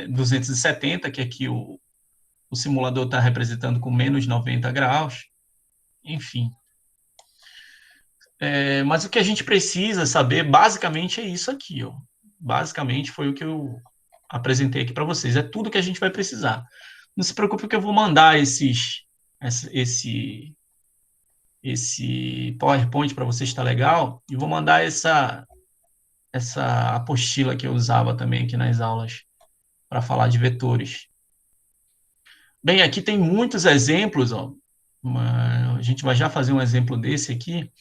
270, que aqui o simulador está representando com menos 90 graus. Enfim. Mas o que a gente precisa saber, basicamente, é isso aqui. Ó. Basicamente, foi o que eu apresentei aqui para vocês. É tudo que a gente vai precisar. Não se preocupe que eu vou mandar esse PowerPoint para vocês, está legal, e vou mandar essa apostila que eu usava também aqui nas aulas para falar de vetores. Bem, aqui tem muitos exemplos, ó. A gente vai já fazer um exemplo desse aqui.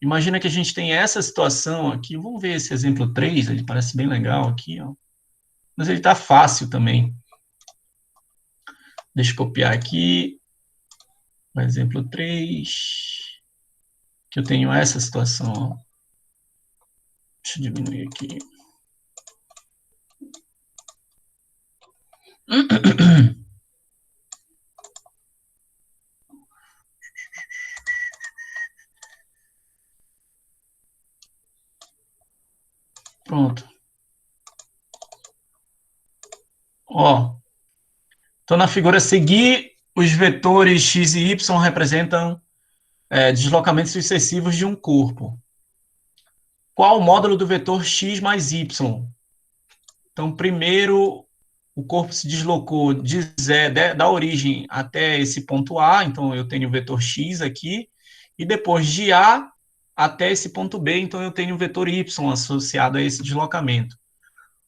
Imagina que a gente tem essa situação aqui, vamos ver esse exemplo 3, ele parece bem legal aqui, ó. Mas ele está fácil também. Deixa eu copiar aqui. O exemplo 3, que eu tenho essa situação. Ó. Deixa eu diminuir aqui. Pronto. Ó. Então, na figura a seguir, os vetores x e y representam deslocamentos sucessivos de um corpo. Qual o módulo do vetor x mais y? Então, primeiro, o corpo se deslocou da origem até esse ponto A, então eu tenho o vetor x aqui, e depois de A até esse ponto B, então eu tenho o vetor y associado a esse deslocamento.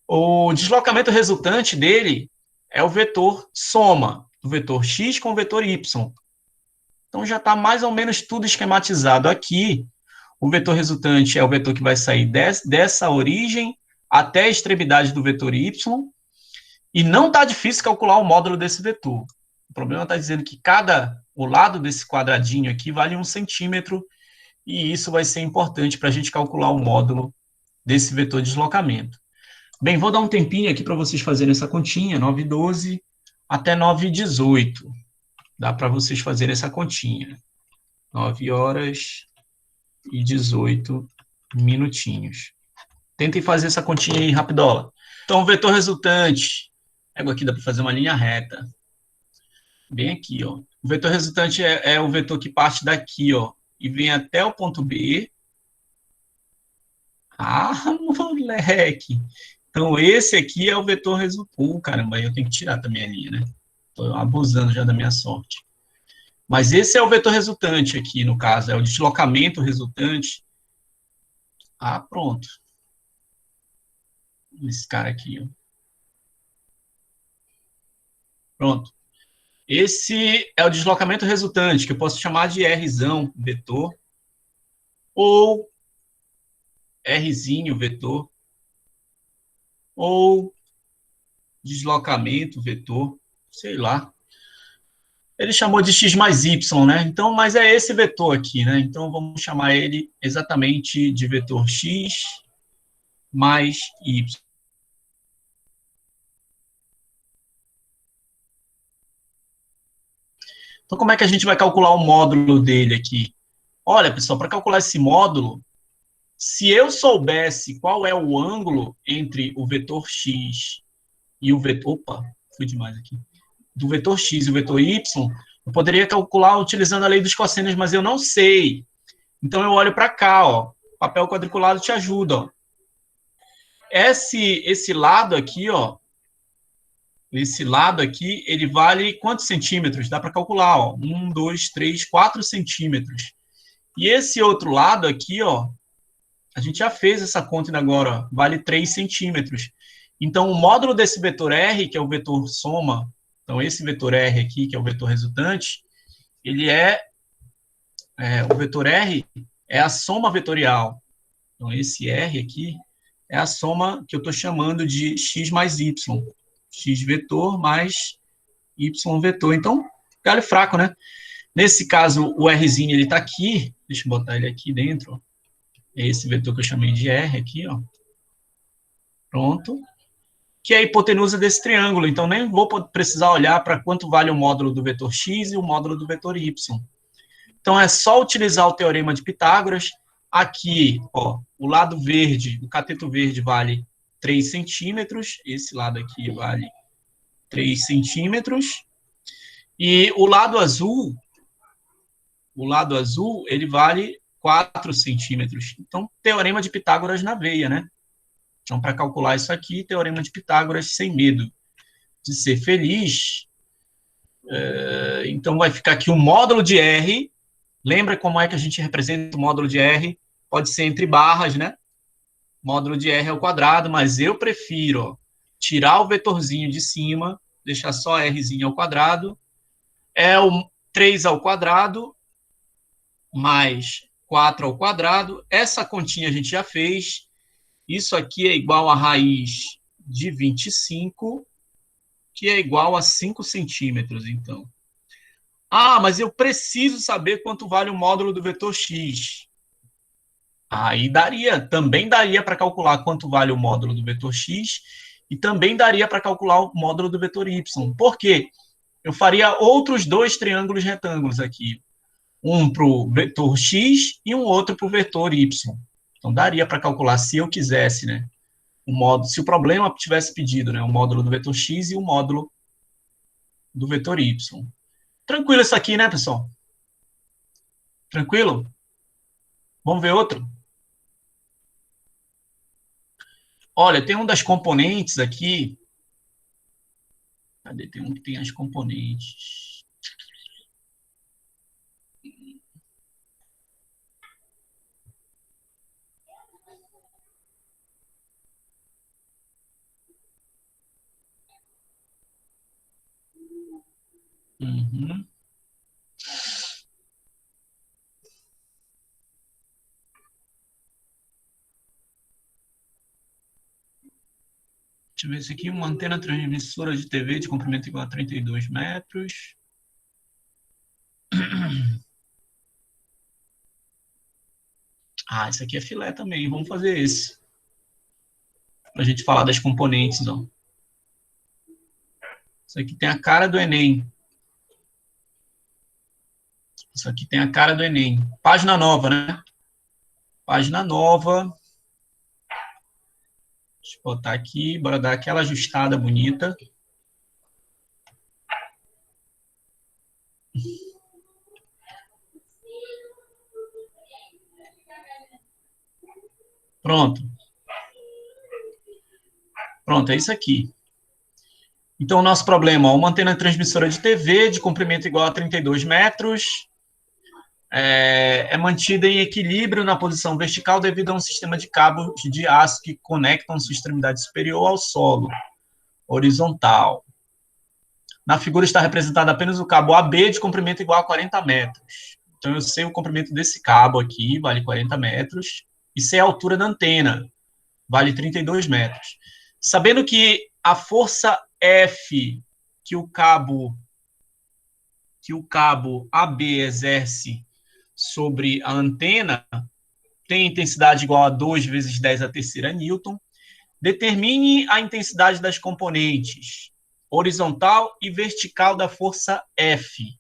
O deslocamento resultante dele é o vetor soma do vetor x com o vetor y. Então já está mais ou menos tudo esquematizado aqui. O vetor resultante é o vetor que vai sair dessa origem até a extremidade do vetor y, e não está difícil calcular o módulo desse vetor. O problema está dizendo que o lado desse quadradinho aqui vale 1 centímetro, e isso vai ser importante para a gente calcular o módulo desse vetor de deslocamento. Bem, vou dar um tempinho aqui para vocês fazerem essa continha, 9h12 até 9h18. Dá para vocês fazerem essa continha. 9h18. Tentem fazer essa continha aí, rapidola. Então, o vetor resultante. Pego aqui, dá para fazer uma linha reta. Bem aqui, ó. O vetor resultante é o vetor que parte daqui, ó, e vem até o ponto B. Ah, moleque! Então, esse aqui é o vetor resultante. Caramba, aí eu tenho que tirar também a linha, né? Estou abusando já da minha sorte. Mas esse é o vetor resultante aqui, no caso, é o deslocamento resultante. Ah, pronto. Esse cara aqui, ó. Pronto. Esse é o deslocamento resultante, que eu posso chamar de Rzão, vetor, ou Rzinho, vetor, ou deslocamento, vetor, sei lá. Ele chamou de x mais y, né? Então, mas é esse vetor aqui, né? Então, vamos chamar ele exatamente de vetor x mais y. Então, como é que a gente vai calcular o módulo dele aqui? Olha, pessoal, para calcular esse módulo, se eu soubesse qual é o ângulo entre o vetor x e o vetor... Opa, fui demais aqui. Do vetor x e o vetor y, eu poderia calcular utilizando a lei dos cossenos, mas eu não sei. Então, eu olho para cá, ó. Papel quadriculado te ajuda, ó. Esse lado aqui, ó, esse lado aqui, ele vale quantos centímetros? Dá para calcular, ó. 1, 2, 3, 4 centímetros. E esse outro lado aqui, ó, a gente já fez essa conta ainda agora, ó, vale 3 centímetros. Então, o módulo desse vetor R, que é o vetor soma, então esse vetor R aqui, que é o vetor resultante, ele o vetor R é a soma vetorial. Então, esse R aqui é a soma que eu estou chamando de x mais y. X vetor mais y vetor. Então, galho fraco, né? Nesse caso, o Rzinho, ele está aqui. Deixa eu botar ele aqui dentro. Ó. É esse vetor que eu chamei de R aqui, ó. Pronto. Que é a hipotenusa desse triângulo. Então, nem vou precisar olhar para quanto vale o módulo do vetor x e o módulo do vetor y. Então, é só utilizar o teorema de Pitágoras. Aqui, ó, o lado verde, o cateto verde vale 3 centímetros. Esse lado aqui vale 3 centímetros. E o lado azul, ele vale 4 centímetros. Então, teorema de Pitágoras na veia, né? Então, para calcular isso aqui, teorema de Pitágoras sem medo de ser feliz. Então, vai ficar aqui o módulo de R. Lembra como é que a gente representa o módulo de R? Pode ser entre barras, né? Módulo de R ao quadrado, mas eu prefiro, ó, tirar o vetorzinho de cima, deixar só Rzinho ao quadrado. É o 3 ao quadrado mais 4 ao quadrado. Essa continha a gente já fez. Isso aqui é igual a raiz de 25, que é igual a 5 centímetros, então. Ah, mas eu preciso saber quanto vale o módulo do vetor x. Aí também daria para calcular quanto vale o módulo do vetor x e também daria para calcular o módulo do vetor y. Por quê? Eu faria outros 2 triângulos retângulos aqui. Um para o vetor x e um outro para o vetor y. Então, daria para calcular, se eu quisesse, né? O módulo, se o problema tivesse pedido, né? O módulo do vetor x e o módulo do vetor y. Tranquilo isso aqui, né, pessoal? Tranquilo? Vamos ver outro? Olha, tem um das componentes aqui. Cadê? Tem um que tem as componentes. Uhum. Deixa eu ver isso aqui. Uma antena transmissora de TV de comprimento igual a 32 metros. Ah, esse aqui é filé também. Vamos fazer esse. Para a gente falar das componentes, ó. Isso aqui tem a cara do Enem. Isso aqui tem a cara do Enem. Página nova, né? Página nova. Deixa eu botar aqui, bora dar aquela ajustada bonita. Pronto. Pronto, é isso aqui. Então, o nosso problema, uma antena transmissora de TV de comprimento igual a 32 metros, é mantida em equilíbrio na posição vertical devido a um sistema de cabos de aço que conectam sua extremidade superior ao solo, horizontal. Na figura está representado apenas o cabo AB de comprimento igual a 40 metros. Então, eu sei o comprimento desse cabo aqui, vale 40 metros, e sei a altura da antena, vale 32 metros. Sabendo que a força F que o cabo AB exerce sobre a antena tem intensidade igual a 2 vezes 10 a terceira newton, determine a intensidade das componentes horizontal e vertical da força F.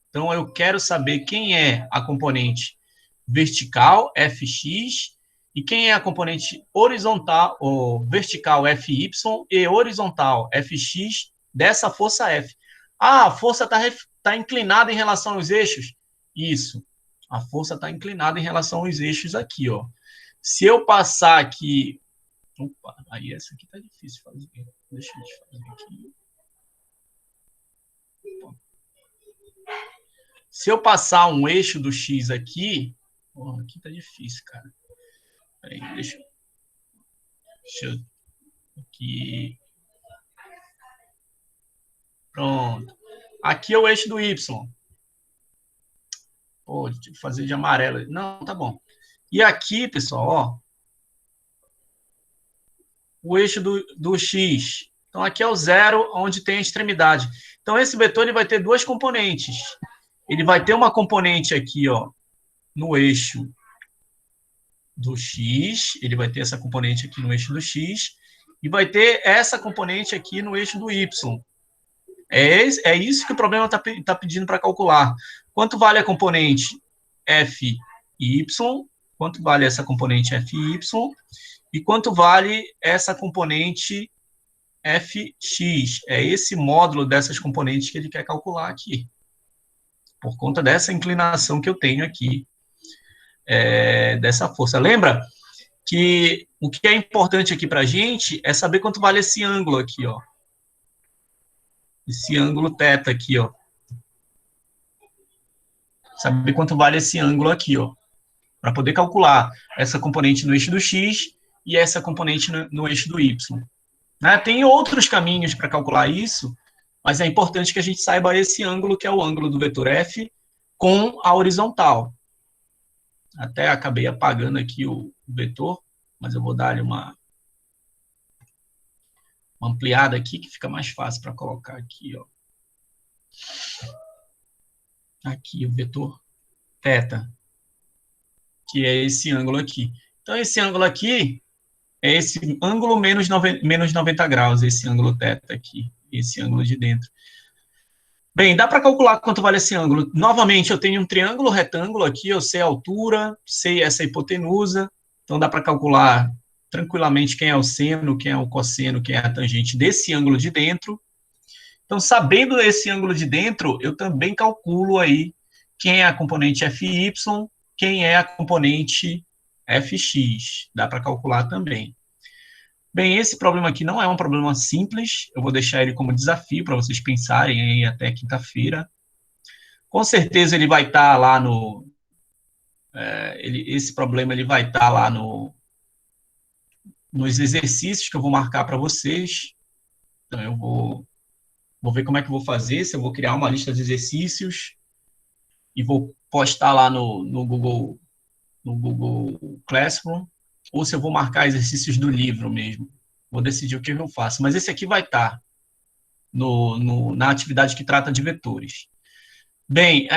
Então, eu quero saber quem é a componente vertical, Fx, e quem é a componente horizontal, ou vertical, Fy, e horizontal, Fx, dessa força F. Ah, a força está inclinada em relação aos eixos? Isso. A força está inclinada em relação aos eixos aqui, ó. Se eu passar aqui... Opa, aí essa aqui tá difícil de fazer. Deixa eu te fazer aqui. Se eu passar um eixo do X aqui... Oh, aqui tá difícil, cara. Peraí, deixa eu... Aqui... Pronto. Aqui é o eixo do Y. Pô, tive que fazer de amarelo. Não, tá bom. E aqui, pessoal, ó, o eixo do X. Então, aqui é o zero, onde tem a extremidade. Então, esse vetor ele vai ter duas componentes. Ele vai ter uma componente aqui, ó, no eixo do X. Ele vai ter essa componente aqui no eixo do X. E vai ter essa componente aqui no eixo do Y. É isso que o problema está pedindo para calcular. Quanto vale a componente Fy? Quanto vale essa componente Fy? E quanto vale essa componente Fx? É esse módulo dessas componentes que ele quer calcular aqui. Por conta dessa inclinação que eu tenho aqui, dessa força. Lembra que o que é importante aqui para a gente é saber quanto vale esse ângulo aqui, ó. Esse ângulo θ aqui, ó. Saber quanto vale esse ângulo aqui, ó. Para poder calcular essa componente no eixo do X e essa componente no eixo do Y. Né? Tem outros caminhos para calcular isso, mas é importante que a gente saiba esse ângulo, que é o ângulo do vetor F, com a horizontal. Até acabei apagando aqui o vetor, mas eu vou dar-lhe uma ampliada aqui, que fica mais fácil para colocar aqui, ó. Aqui o vetor θ, que é esse ângulo aqui. Então, esse ângulo aqui é esse ângulo menos 90 graus, esse ângulo θ aqui, esse ângulo de dentro. Bem, dá para calcular quanto vale esse ângulo. Novamente, eu tenho um triângulo retângulo aqui, eu sei a altura, sei essa hipotenusa, então dá para calcular tranquilamente quem é o seno, quem é o cosseno, quem é a tangente desse ângulo de dentro. Então, sabendo esse ângulo de dentro, eu também calculo aí quem é a componente Fy, quem é a componente Fx. Dá para calcular também. Bem, esse problema aqui não é um problema simples, eu vou deixar ele como desafio para vocês pensarem aí até quinta-feira. Com certeza ele vai estar lá no... esse problema ele vai estar lá nos exercícios que eu vou marcar para vocês. Então, eu vou ver como é que eu vou fazer, se eu vou criar uma lista de exercícios e vou postar lá no Google Classroom, ou se eu vou marcar exercícios do livro mesmo. Vou decidir o que eu faço. Mas esse aqui vai estar na atividade que trata de vetores. Bem,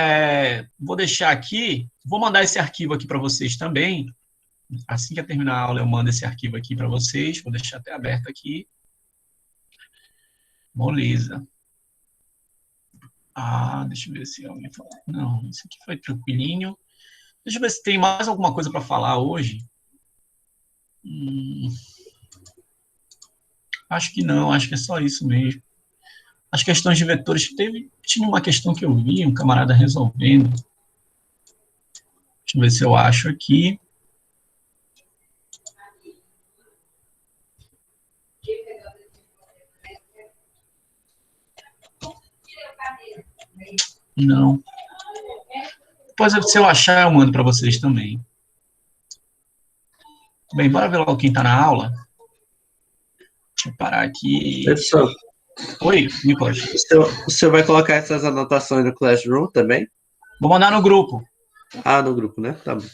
vou deixar aqui, vou mandar esse arquivo aqui para vocês também. Assim que eu terminar a aula, eu mando esse arquivo aqui para vocês. Vou deixar até aberto aqui. Beleza. Deixa eu ver se alguém falou. Não, isso aqui foi tranquilinho. Deixa eu ver se tem mais alguma coisa para falar hoje. Acho que não, acho que é só isso mesmo. As questões de vetores, tinha uma questão que eu vi, um camarada resolvendo. Deixa eu ver se eu acho aqui. Não. Depois, se eu achar, eu mando para vocês também. Bem, bora ver logo quem está na aula. Deixa eu parar aqui. Professor, Oi, Nicolas. o senhor vai colocar essas anotações no Classroom também? Vou mandar no grupo. No grupo, né? Tá bom.